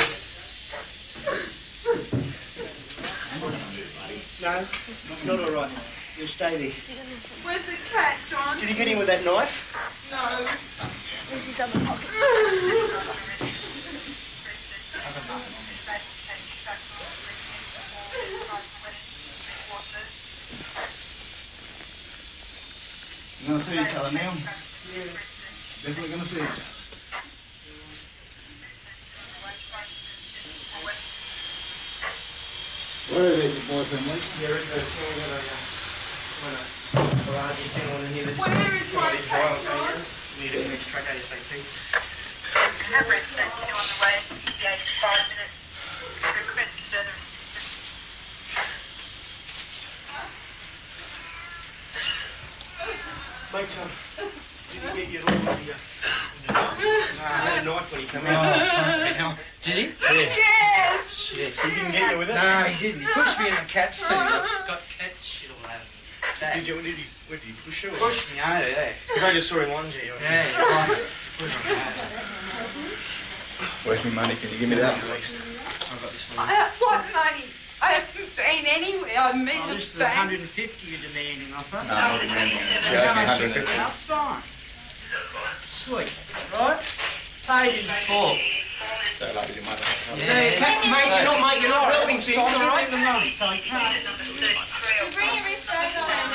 Speaker 11: No, it's not all right. You'll stay there.
Speaker 5: Where's the cat, John?
Speaker 11: Did he get in with that knife?
Speaker 5: No.
Speaker 22: Where's his other pocket?
Speaker 18: You're going to see each other now?
Speaker 11: Yeah.
Speaker 18: Definitely going to see each other. Where is it, your boyfriend, Lisa?
Speaker 11: Yeah, it's
Speaker 5: Where is my cat, John?
Speaker 11: Need an extract ASAP.
Speaker 14: Have Redfern 2 on the way, 5 minutes. Request further assistance.
Speaker 11: Mate, did you get your little I had a knife when he came in.
Speaker 23: Hell. Did he?
Speaker 11: Yeah.
Speaker 5: Yes!
Speaker 23: Shit.
Speaker 11: He didn't get you with it?
Speaker 23: No, he didn't. He pushed me in the cat food. I've got cat shit all over me.
Speaker 11: Where did he push you?
Speaker 23: Pushed me over, yeah.
Speaker 11: Because I just saw him lunge you.
Speaker 23: Yeah, you're right. Pushed me over.
Speaker 18: Where's my money? Can you give me that at least?
Speaker 23: I've got this
Speaker 5: I
Speaker 23: one.
Speaker 5: have what money? I haven't been anywhere. I mean,
Speaker 23: Oh, this is the 150 you're demanding off her.
Speaker 18: No, I'm not demanding it. She owes me 150.
Speaker 23: Oh, fine. Sweet. Right? Paid in full.
Speaker 18: So lucky your mother.
Speaker 23: Yeah, mate, you're not helping things, all right? The money, so you can't.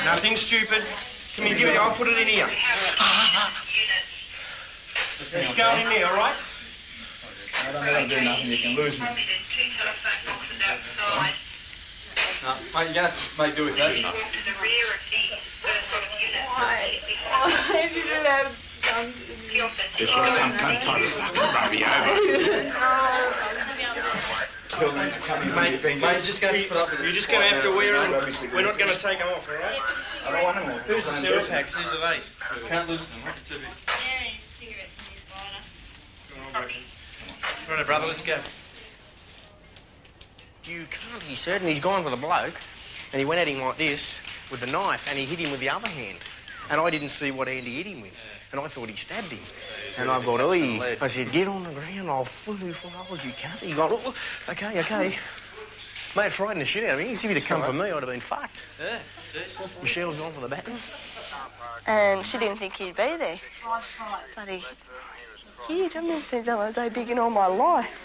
Speaker 11: Nothing stupid. Come here, give it. I'll put it in here. It's going in there, all right?
Speaker 18: I don't let him do nothing. You can lose me.
Speaker 13: No, mate, you're going to have to make do with that.
Speaker 5: Why? Why did you have some to me?
Speaker 18: Because some cunt tried to fucking run me over. Kill me. Come here,
Speaker 11: Mate,
Speaker 18: mate.
Speaker 13: Mate, just going to put up with it.
Speaker 11: You're just going to have to wear them. We're not going to take them off, all right?
Speaker 18: I don't want them all.
Speaker 11: Who's the cell packs? Who's are they?
Speaker 13: Can't lose them, mate. Too big.
Speaker 11: Right, brother, let's go. You can't be certain he's gone for the bloke, and he went at him like this with the knife, and he hit him with the other hand. And I didn't see what hand he hit him with, and I thought he stabbed him. And I've got, oi. I said, get on the ground, I'll fool you for hours, you can't. He got, oh, okay. Mate, it frightened the shit out of me. If he'd have come for me, I'd have been fucked.
Speaker 23: Yeah, jeez.
Speaker 11: Michelle's gone for the baton.
Speaker 22: And she didn't think he'd be there. Bloody huge. I've never seen someone so big in all my life.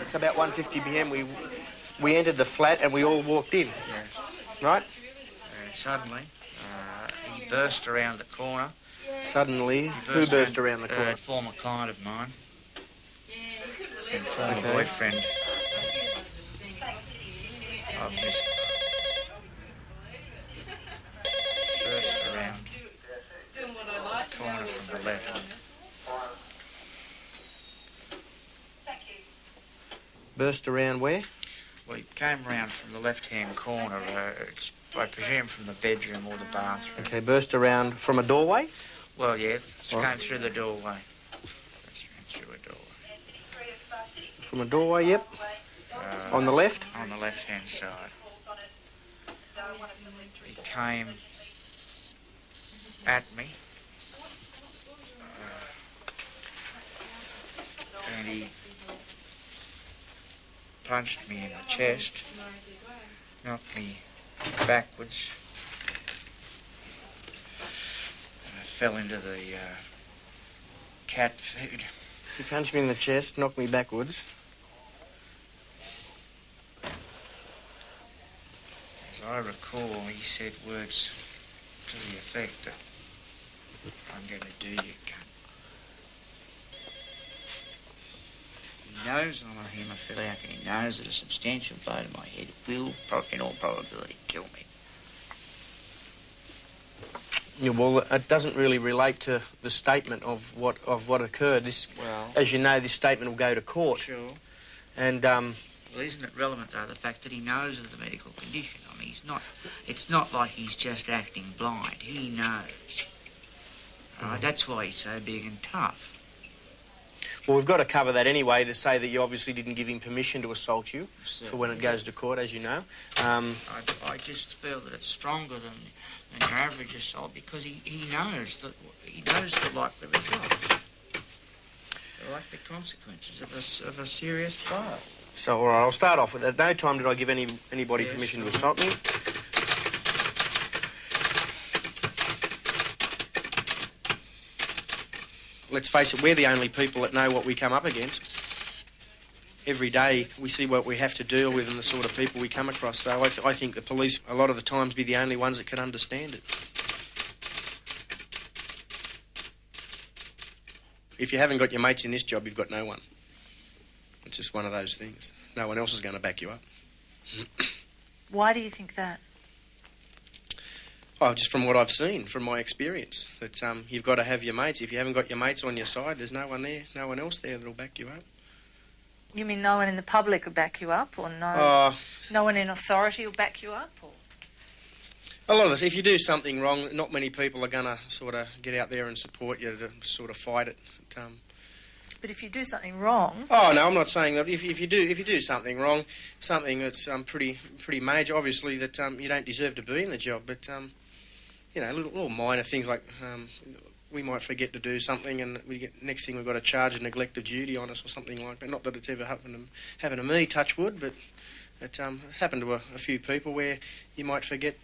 Speaker 11: It's about 1:50 p.m. We entered the flat and we all walked in. Right?
Speaker 23: Suddenly, he burst around the corner.
Speaker 11: Suddenly, who burst around the corner?
Speaker 23: A former client of mine. And former
Speaker 11: Okay.
Speaker 23: boyfriend of Miss. Burst around the corner from the left.
Speaker 11: Burst around where?
Speaker 23: Well, he came round from the left-hand corner, I presume from the bedroom or the bathroom.
Speaker 11: Okay, burst around from a doorway?
Speaker 23: Well, yeah,
Speaker 11: All right.
Speaker 23: came through the doorway. Through a doorway.
Speaker 11: From a doorway, yep. On the left?
Speaker 23: On the left-hand side. He came at me. And he punched me in the chest, knocked me backwards. I fell into the cat food.
Speaker 11: He punched me in the chest, knocked me backwards.
Speaker 23: As I recall, he said words to the effect that
Speaker 8: I'm going to do you, cunt. He knows I'm a haemophiliac and he knows that a substantial blow to my head will, in all probability, kill me.
Speaker 11: Yeah, well, it doesn't really relate to the statement of what occurred. This,
Speaker 8: well,
Speaker 11: as you know, this statement will go to court.
Speaker 8: Sure.
Speaker 11: And
Speaker 8: well, isn't it relevant though the fact that he knows of the medical condition? I mean, it's not like he's just acting blind. He knows. All right, that's why he's so big and tough.
Speaker 11: Well, we've got to cover that anyway to say that you obviously didn't give him permission to assault you for when it goes to court, as you know.
Speaker 8: I just feel that it's stronger than your average assault because he knows the likely results, the likely consequences of a serious blow.
Speaker 11: So, all right, I'll start off with that. At no time did I give anybody permission to assault me. Let's face it, we're the only people that know what we come up against. Every day we see what we have to deal with and the sort of people we come across. So I think the police, a lot of the times, be the only ones that can understand it. If you haven't got your mates in this job, you've got no one. It's just one of those things. No one else is going to back you up.
Speaker 10: Why do you think that?
Speaker 11: Oh, just from what I've seen, from my experience, that you've got to have your mates. If you haven't got your mates on your side, there's no one there, no one else there that'll back you up.
Speaker 10: You mean no one in the public will back you up, or no one in authority will back you up? Or?
Speaker 11: A lot of it. If you do something wrong, not many people are going to sort of get out there and support you to sort of fight it.
Speaker 10: But if you do something wrong...
Speaker 11: Oh, no, I'm not saying that. If you do something wrong, something that's pretty major, obviously, that you don't deserve to be in the job, but, you know, little minor things like we might forget to do something and next thing we've got a charge of neglect of duty on us or something like that. Not that it's ever happened to me, touch wood, but it's happened to a few people where you might forget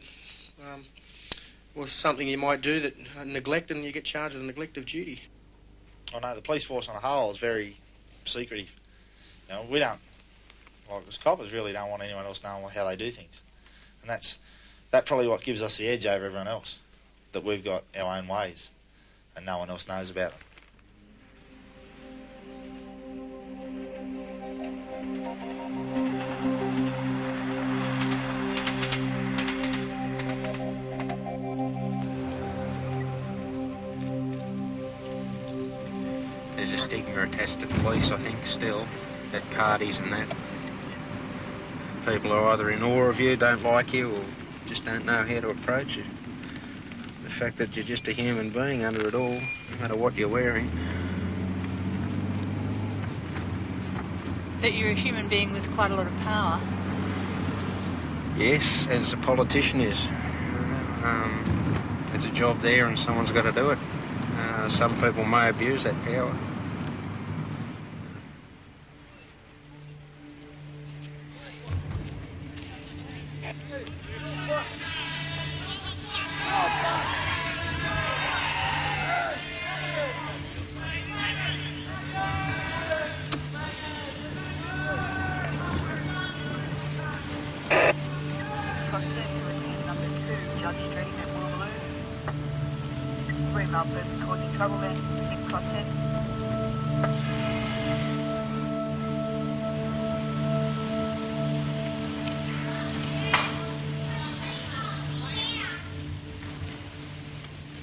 Speaker 11: or something you might do that neglect and you get charged with neglect of duty.
Speaker 15: I know the police force on a whole is very secretive. You know, we don't, like as coppers, really don't want anyone else knowing how they do things, and that's probably what gives us the edge over everyone else. That we've got our own ways, and no one else knows about them.
Speaker 9: There's a stigma attached to police, I think, still, at parties and that. People are either in awe of you, don't like you, or just don't know how to approach you. The fact that you're just a human being under it all, no matter what you're wearing.
Speaker 2: That you're a human being with quite a lot of power.
Speaker 9: Yes, as a politician is. There's a job there and someone's got to do it. Some people may abuse that power.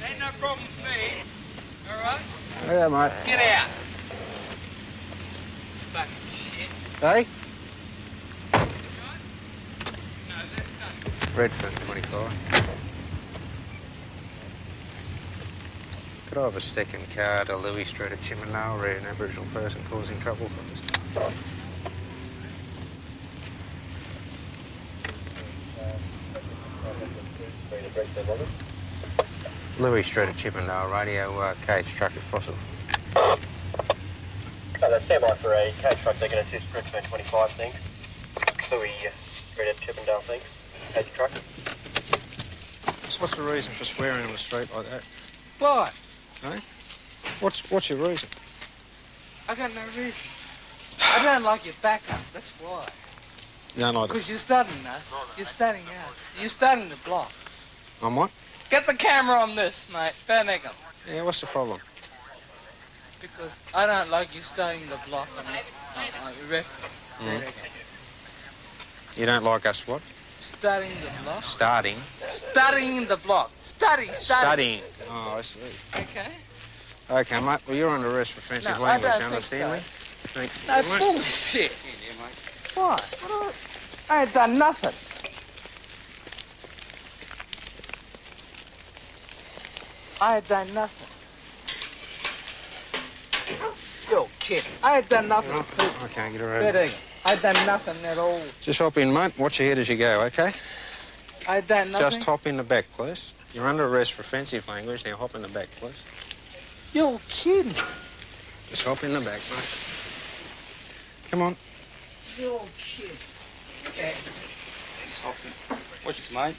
Speaker 23: Ain't no problem with me. All right?
Speaker 9: Yeah, mate.
Speaker 23: Get out. Fucking shit.
Speaker 9: Hey?
Speaker 23: No, that's not.
Speaker 9: Redfern, 25. Could I have a second car to Louis Street at Chiminal where an Aboriginal person causing trouble for us? Louis Street at Chippendale, radio cage truck if possible.
Speaker 12: Stand by for a cage truck taking assist Redfern 25, thanks. Louis Street at Chippendale, thanks. Cage truck.
Speaker 9: So what's the reason for swearing on the street like that?
Speaker 23: Why?
Speaker 9: Eh? What's your reason?
Speaker 23: I got no reason. I don't like your backup, that's why.
Speaker 9: No, no.
Speaker 23: Because you're studying us. You're studying us. You're studying the block.
Speaker 9: On what?
Speaker 23: Get the camera on this, mate. Fair nickel.
Speaker 9: Yeah, what's the problem?
Speaker 23: Because I don't like you starting the block on Redfern.
Speaker 9: Mm. You don't like us what?
Speaker 23: Starting the block?
Speaker 9: Starting?
Speaker 23: Starting the block.
Speaker 9: Studying. Oh, I see.
Speaker 23: Okay.
Speaker 9: Okay, mate. Well, you're under arrest for offensive language, you understand me?
Speaker 23: No, bullshit. Why? I ain't done nothing. I ain't done nothing. Yo, kid, I ain't done nothing.
Speaker 9: I can't get around.
Speaker 23: Better. I ain't done nothing at all.
Speaker 9: Just hop in, mate. Watch your head as you go, okay?
Speaker 23: I ain't done nothing.
Speaker 9: Just hop in the back, please. You're under arrest for offensive language. Now hop in the back, please.
Speaker 23: You're kidding.
Speaker 9: Just hop in the back, mate. Come on.
Speaker 23: You're kidding. Okay.
Speaker 13: Just hop in. Watch it, mate.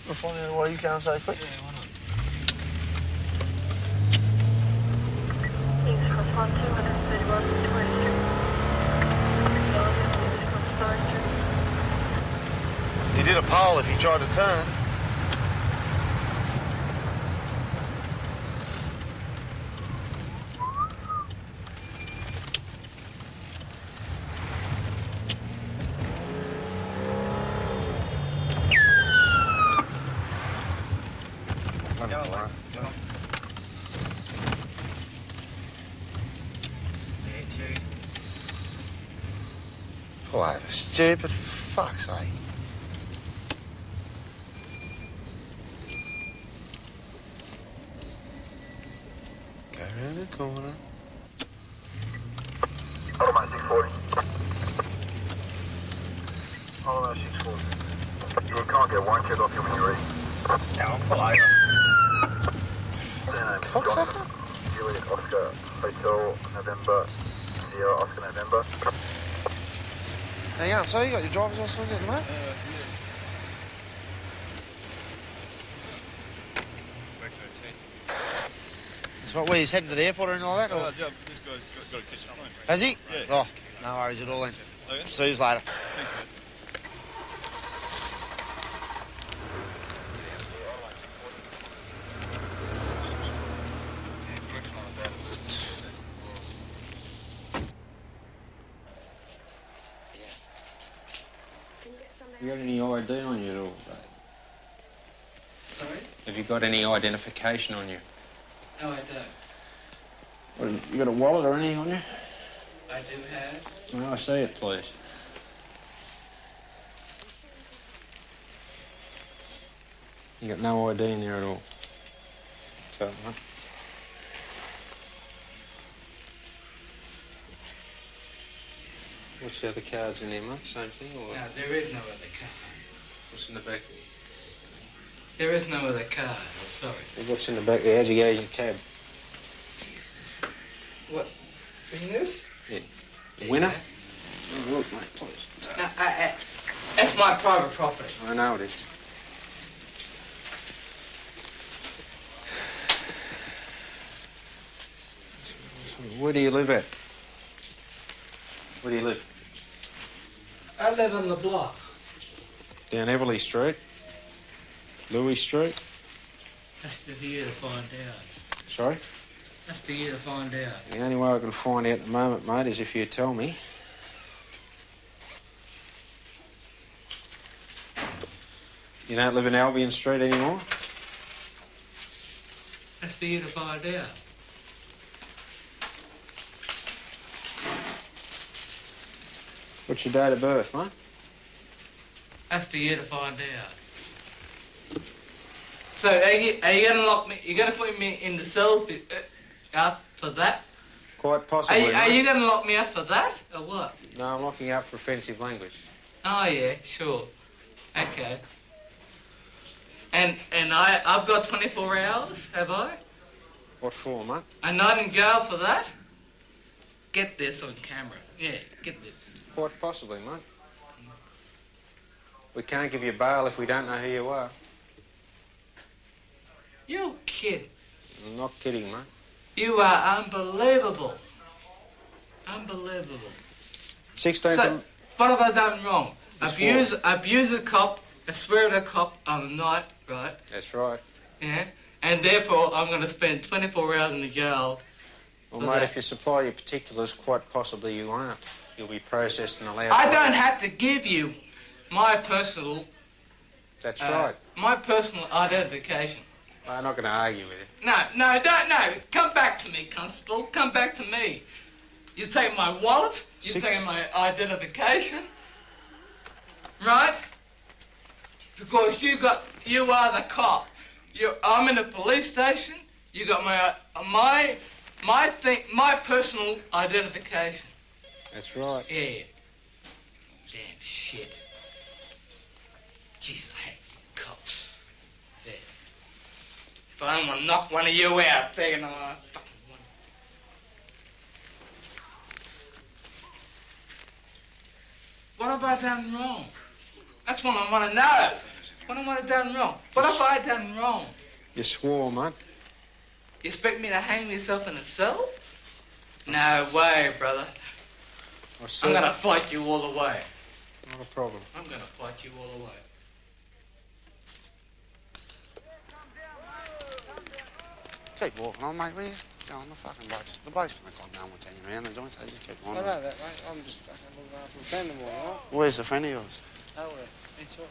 Speaker 6: We'll find out why you can't say quick.
Speaker 14: Thanks for 231 West Street.
Speaker 6: He did a pole if he tried to turn. Pull over, stupid fuck's sake. Go around the corner.
Speaker 1: Automatic 640. Automatic 640. You can't get one check off you when you're ready. Yeah, I'll pull over.
Speaker 6: Cocksucker?
Speaker 1: Juliet Oscar Hotel November. Sierra Oscar November.
Speaker 6: Hang on, so you got your driver's license on you at the moment? That's what, where he's heading to the airport or anything like that? Or?
Speaker 3: Yeah, this guy's got to catch up on him.
Speaker 6: Has he?
Speaker 3: Yeah.
Speaker 6: Oh, no worries at all then.
Speaker 3: Okay.
Speaker 6: See you later.
Speaker 3: Thanks, mate.
Speaker 9: You got any ID on you at all, Dave?
Speaker 23: Sorry?
Speaker 9: Have you got any identification on you?
Speaker 23: No, I don't.
Speaker 9: What, you got a wallet or anything on you?
Speaker 23: I do have.
Speaker 9: Well, I see it, please. You got no ID in there at all. So, huh? What's the other cards in there, mate? Same thing, or?
Speaker 23: No, there is no other card.
Speaker 9: What's in the back?
Speaker 23: There is no other card. I'm sorry.
Speaker 9: What's in the back there? How'd you go in your tab?
Speaker 23: What? In this?
Speaker 9: Yeah. The winner? Oh, look, mate, please.
Speaker 23: No, that's my private property.
Speaker 9: I know it is. Where do you live at? Where do you live?
Speaker 23: I live on the block.
Speaker 9: Down Everleigh Street? Louis Street?
Speaker 23: That's the year to find out.
Speaker 9: Sorry?
Speaker 23: That's the year to find out.
Speaker 9: The only way I can find out at the moment, mate, is if you tell me. You don't live in Albion Street anymore?
Speaker 23: That's the year to find out.
Speaker 9: What's your date of birth, mate?
Speaker 23: That's the year to find out. So are you going to lock me? You're going to put me in the cell up for that?
Speaker 9: Quite possibly.
Speaker 23: Are you going to lock me up for that or what?
Speaker 9: No, I'm locking you up for offensive language.
Speaker 23: Oh yeah, sure. Okay. And I've got 24 hours, have I?
Speaker 9: What for, mate?
Speaker 23: I'm not in jail for that? Get this on camera. Yeah, get this.
Speaker 9: Quite possibly, mate. We can't give you bail if we don't know who you are.
Speaker 23: You're kidding.
Speaker 9: I'm not kidding, mate.
Speaker 23: You are unbelievable. Unbelievable.
Speaker 9: 16th.
Speaker 23: So, what have I done wrong? Abuse a cop, swear at a cop on the night, right?
Speaker 9: That's right.
Speaker 23: Yeah? And therefore, I'm going to spend 24 hours in the jail.
Speaker 9: Well, mate, if you supply your particulars, quite possibly you won't. You'll be processed and allowed...
Speaker 23: I don't have to give you my personal...
Speaker 9: That's right.
Speaker 23: My personal identification.
Speaker 9: I'm not going to argue with you.
Speaker 23: No, don't, no. Come back to me, Constable. Come back to me. You take my wallet, you take my identification, right? Because you are the cop. I'm in a police station. You got my personal identification.
Speaker 9: That's right.
Speaker 23: Yeah. Damn shit. Jeez, I hate cops. There. If I don't want to knock one of you out, taking on a fucking one. What have I done wrong? That's what I want to know. What have I done wrong? What have I done wrong?
Speaker 9: You swore, mate.
Speaker 23: You expect me to hang myself in a cell? No way, brother. I'm going to fight you all the way.
Speaker 9: Not a problem.
Speaker 23: I'm going to fight you all the way.
Speaker 6: Keep walking on, mate, will you? Go on, the fucking blokes. The blokes from the club, no one will hang around the joints, they just keep on.
Speaker 11: I know that, mate. I'm just fucking looking after a friend of mine, right?
Speaker 6: Where's the friend of yours?
Speaker 11: Nowhere. Inside.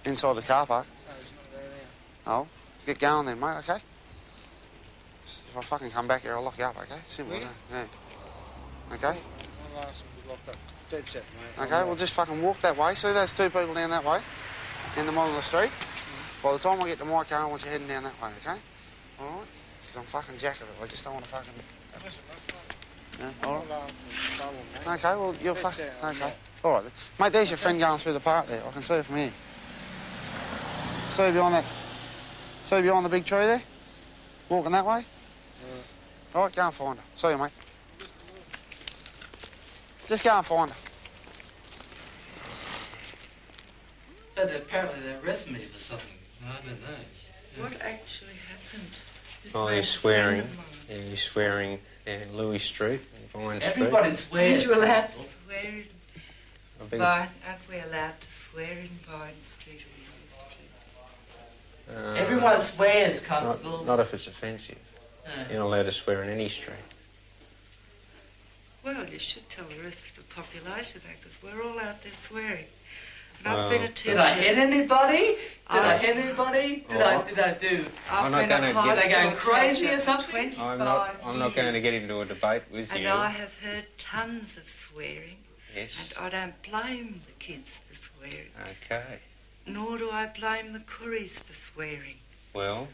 Speaker 6: Inside the car park?
Speaker 11: No, he's not there now.
Speaker 6: Oh, get going then, mate, okay? If I fucking come back here, I'll lock you up, okay? Simple as that, yeah. Okay?
Speaker 11: My last will be locked up. Dead set, mate.
Speaker 6: Okay, we'll just fucking walk that way. See, there's two people down that way, in the middle of the street. By the time I get to my car, I want you heading down that way, okay? All right? Because I'm fucking jack of it. I just don't want to fucking... Yeah, all right. Okay, well, you're fucking... Okay. All right, then. Mate, there's your friend going through the park there. I can see it from here. See behind that... See behind the big tree there? Walking that way? All right, go and find her. See you, mate. Just go and find her.
Speaker 23: But apparently they arrested me for something. I don't know.
Speaker 8: What actually happened?
Speaker 9: Oh, he's swearing. Yeah, he's swearing in Louis Street, in Vine Street.
Speaker 23: Everybody swears.
Speaker 8: Aren't you allowed to swear in
Speaker 9: beg-
Speaker 8: Vine? Aren't we allowed to swear in Vine Street or Louis Street?
Speaker 23: Everyone swears, Constable.
Speaker 9: Not if it's offensive. You're not allowed to swear in any street.
Speaker 8: Well, you should tell the rest of the population that, because we're all out there swearing. And I've been a teacher.
Speaker 23: Did I hit anybody? Did I hit anybody? Did I do?
Speaker 9: I'm not going to
Speaker 23: Are they
Speaker 9: get...
Speaker 23: going crazy or something?
Speaker 9: I'm not going to get into a debate with
Speaker 8: and
Speaker 9: you.
Speaker 8: I have heard tons of swearing.
Speaker 9: Yes.
Speaker 8: And I don't blame the kids for swearing.
Speaker 9: Okay.
Speaker 8: Nor do I blame the Curries for swearing.
Speaker 9: Well,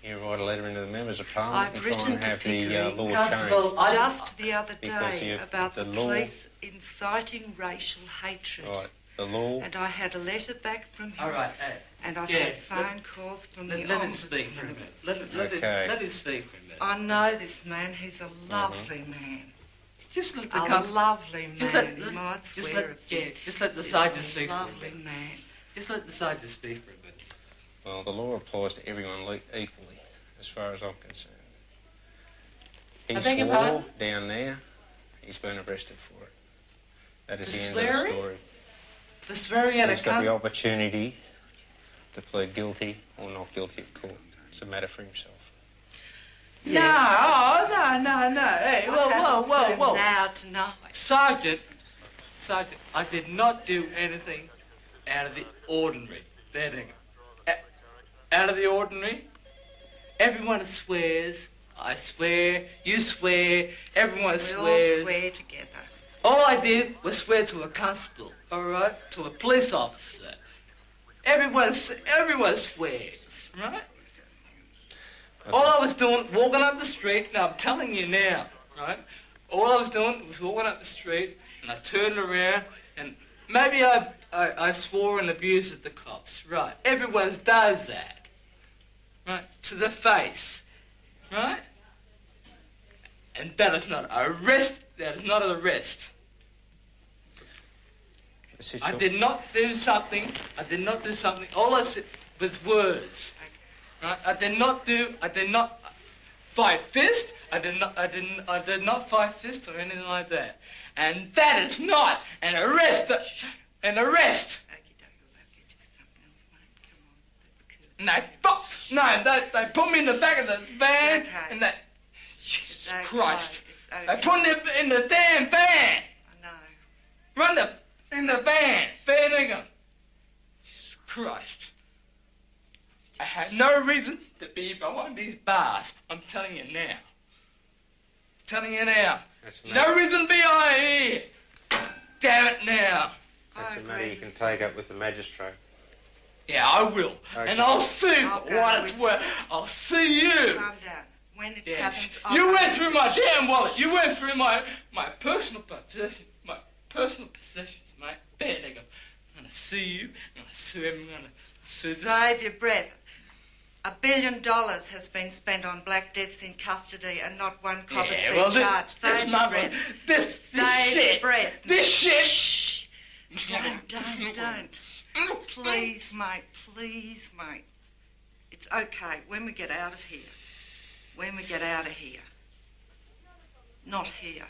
Speaker 9: you write a letter into the members of Parliament
Speaker 8: I've
Speaker 9: and try
Speaker 8: written
Speaker 9: and
Speaker 8: to
Speaker 9: have the
Speaker 8: Pickering
Speaker 9: law
Speaker 23: Constable,
Speaker 9: changed.
Speaker 8: just the other
Speaker 9: Because
Speaker 8: day about the
Speaker 9: law-
Speaker 8: police inciting racial hatred.
Speaker 9: Right, the law...
Speaker 8: And I had a letter back from him.
Speaker 23: All right,
Speaker 8: and I
Speaker 23: yeah,
Speaker 8: had phone calls from the
Speaker 23: let him speak for a minute. Let him speak for a minute.
Speaker 8: I know this man. He's a lovely man.
Speaker 23: Just let the
Speaker 8: a lovely man.
Speaker 23: Just let,
Speaker 8: he might
Speaker 23: just
Speaker 8: swear
Speaker 23: let,
Speaker 8: a
Speaker 23: yeah,
Speaker 8: bit.
Speaker 23: just let the
Speaker 8: He's
Speaker 23: sergeant
Speaker 8: a
Speaker 23: speak for a
Speaker 8: lovely
Speaker 23: minute.
Speaker 8: man.
Speaker 23: Just let the sergeant speak for a minute.
Speaker 9: Well, the law applies to everyone equally, as far as I'm concerned. He
Speaker 23: I beg your
Speaker 9: swore
Speaker 23: pardon?
Speaker 9: down there. He's been arrested for it. That is
Speaker 23: The
Speaker 9: the end of the
Speaker 23: swearing?
Speaker 9: story.
Speaker 23: The swearing at a
Speaker 9: He's got the
Speaker 23: constable.
Speaker 9: opportunity to plead guilty or not guilty at court. It's a matter for himself.
Speaker 23: No, no. Hey, whoa.
Speaker 8: Now tonight.
Speaker 23: Sergeant, I did not do anything out of the ordinary. There you go. Out of the ordinary? Everyone swears. I swear. You swear. Everyone swears.
Speaker 8: We all swear together.
Speaker 23: All I did was swear to a constable, all right? To a police officer. Everyone swears, right? All I was doing, walking up the street, now I'm telling you now, right? All I was doing was walking up the street, and I turned around, and maybe I swore and abused at the cops, right? Everyone does that, right? To the face, right? And that is not arrest. That is not an arrest. I did not do something. All I said was words. Right? I did not fight fist. I did not fight fist or anything like that. And that is not an arrest. An arrest. And they put me in the back of the van, and they, Jesus Christ, they put me in the damn van. Run in the van, fair dinkum. Jesus Christ. I had no reason to be behind these bars. I'm telling you now. No reason to be behind here. Damn it now.
Speaker 9: That's a matter you can take up with the magistrate.
Speaker 23: Yeah, I will. Okay. And I'll see what it's worth. I'll see you.
Speaker 7: Calm down. When it happens,
Speaker 23: you went through my damn wallet. You went through my personal possessions. My personal possessions, mate. Fair dinkum. I'm gonna sue you. I'm gonna sue him. I'm gonna sue this.
Speaker 7: Save your breath. $1 billion has been spent on black deaths in custody and not one cop has been charged. Save your breath.
Speaker 23: This
Speaker 7: Save
Speaker 23: shit.
Speaker 7: your breath.
Speaker 23: This shit.
Speaker 7: Shh. Don't. Please, mate. Please, mate. It's okay. When we get out of here. Not here.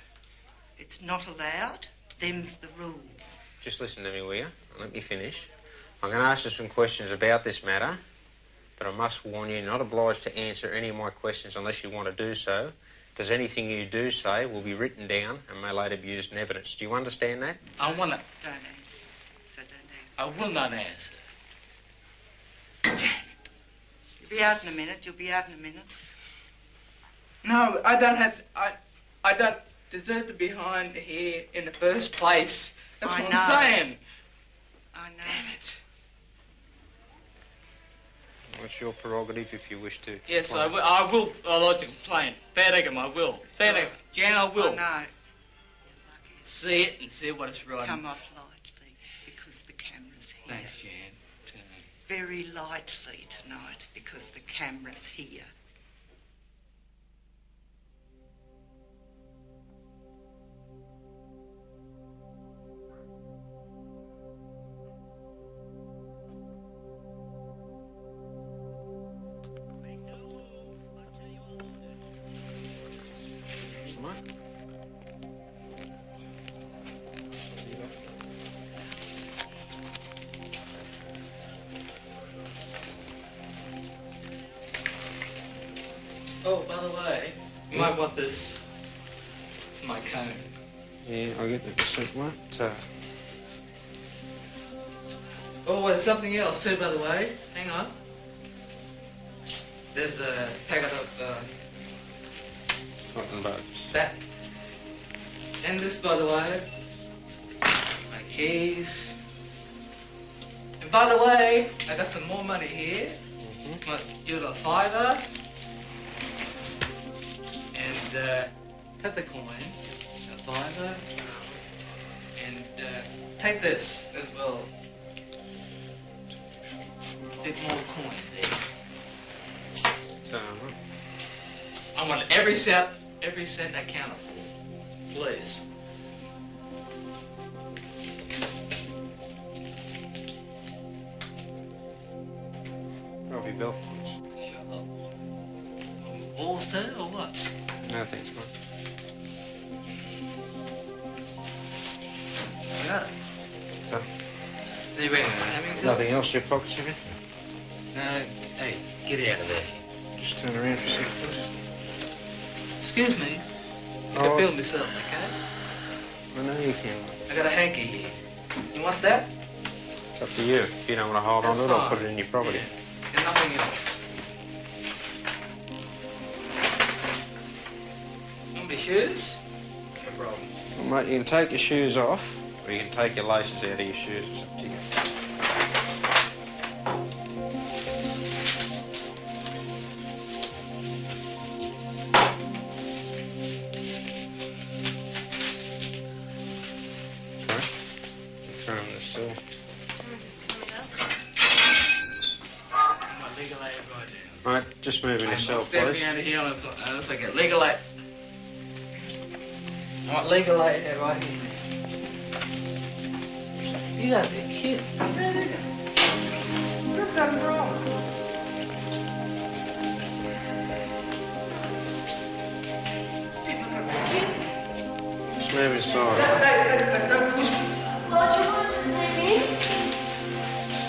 Speaker 7: It's not allowed. Them's the rules.
Speaker 9: Just listen to me, will you? Let me finish. I'm going to ask you some questions about this matter, but I must warn you, you're not obliged to answer any of my questions unless you want to do so, because anything you do say will be written down and may later be used in evidence. Do you understand that?
Speaker 23: I want to.
Speaker 7: Don't answer. So don't answer.
Speaker 23: I will not answer.
Speaker 7: You'll be out in a minute.
Speaker 23: No, I don't have. I don't deserve to be behind here in the first place. That's what I'm saying.
Speaker 7: I know.
Speaker 23: Damn it.
Speaker 9: Well, it's your prerogative if you wish to.
Speaker 23: Yes, I will lodge a complaint. Fair dinkum, I will. Fair dinkum. Jan, I will.
Speaker 7: I know.
Speaker 23: See it and see what it's right.
Speaker 7: Come off lightly because the camera's here.
Speaker 23: Thanks, Jan.
Speaker 7: Very lightly tonight because the camera's here.
Speaker 23: Oh, by the way, you might want this. It's my comb.
Speaker 9: Yeah, I'll get the receipt. What?
Speaker 23: Oh, there's something else too, by the way. Hang on. There's a packet of
Speaker 9: cotton buds.
Speaker 23: That. And this, by the way. My keys. And by the way, I got some more money here. You got a $5. And take the coin, a $5, and take this as well. A bit more coin there. I want every cent accounted for, please.
Speaker 9: Robbie Bill.
Speaker 23: Shut up. All set or what?
Speaker 9: No, thanks, mate.
Speaker 23: Yeah.
Speaker 9: So?
Speaker 23: You reckon having
Speaker 9: Nothing else in your pockets, have you?
Speaker 23: No. Hey, get out of there.
Speaker 9: Just turn around for a second, please.
Speaker 23: Excuse me. I can feel myself, okay?
Speaker 9: I know you can.
Speaker 23: I got a hanky here. You want that?
Speaker 9: It's up to you. If you don't want to hold on to it, I'll put it in your property.
Speaker 23: Yeah. And nothing else. Want my shoes? No problem.
Speaker 9: Well, mate, you can take your shoes off, or you can take your laces out of your shoes. It's up to you. Mate, just move in yourself, please.
Speaker 23: Step me out of here. Looks like a legal aid. I want legal aid here, right here. You gotta be kidding. What's that wrong?
Speaker 6: Let's move inside.
Speaker 17: Don't push me.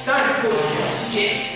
Speaker 17: Don't push me. Yeah.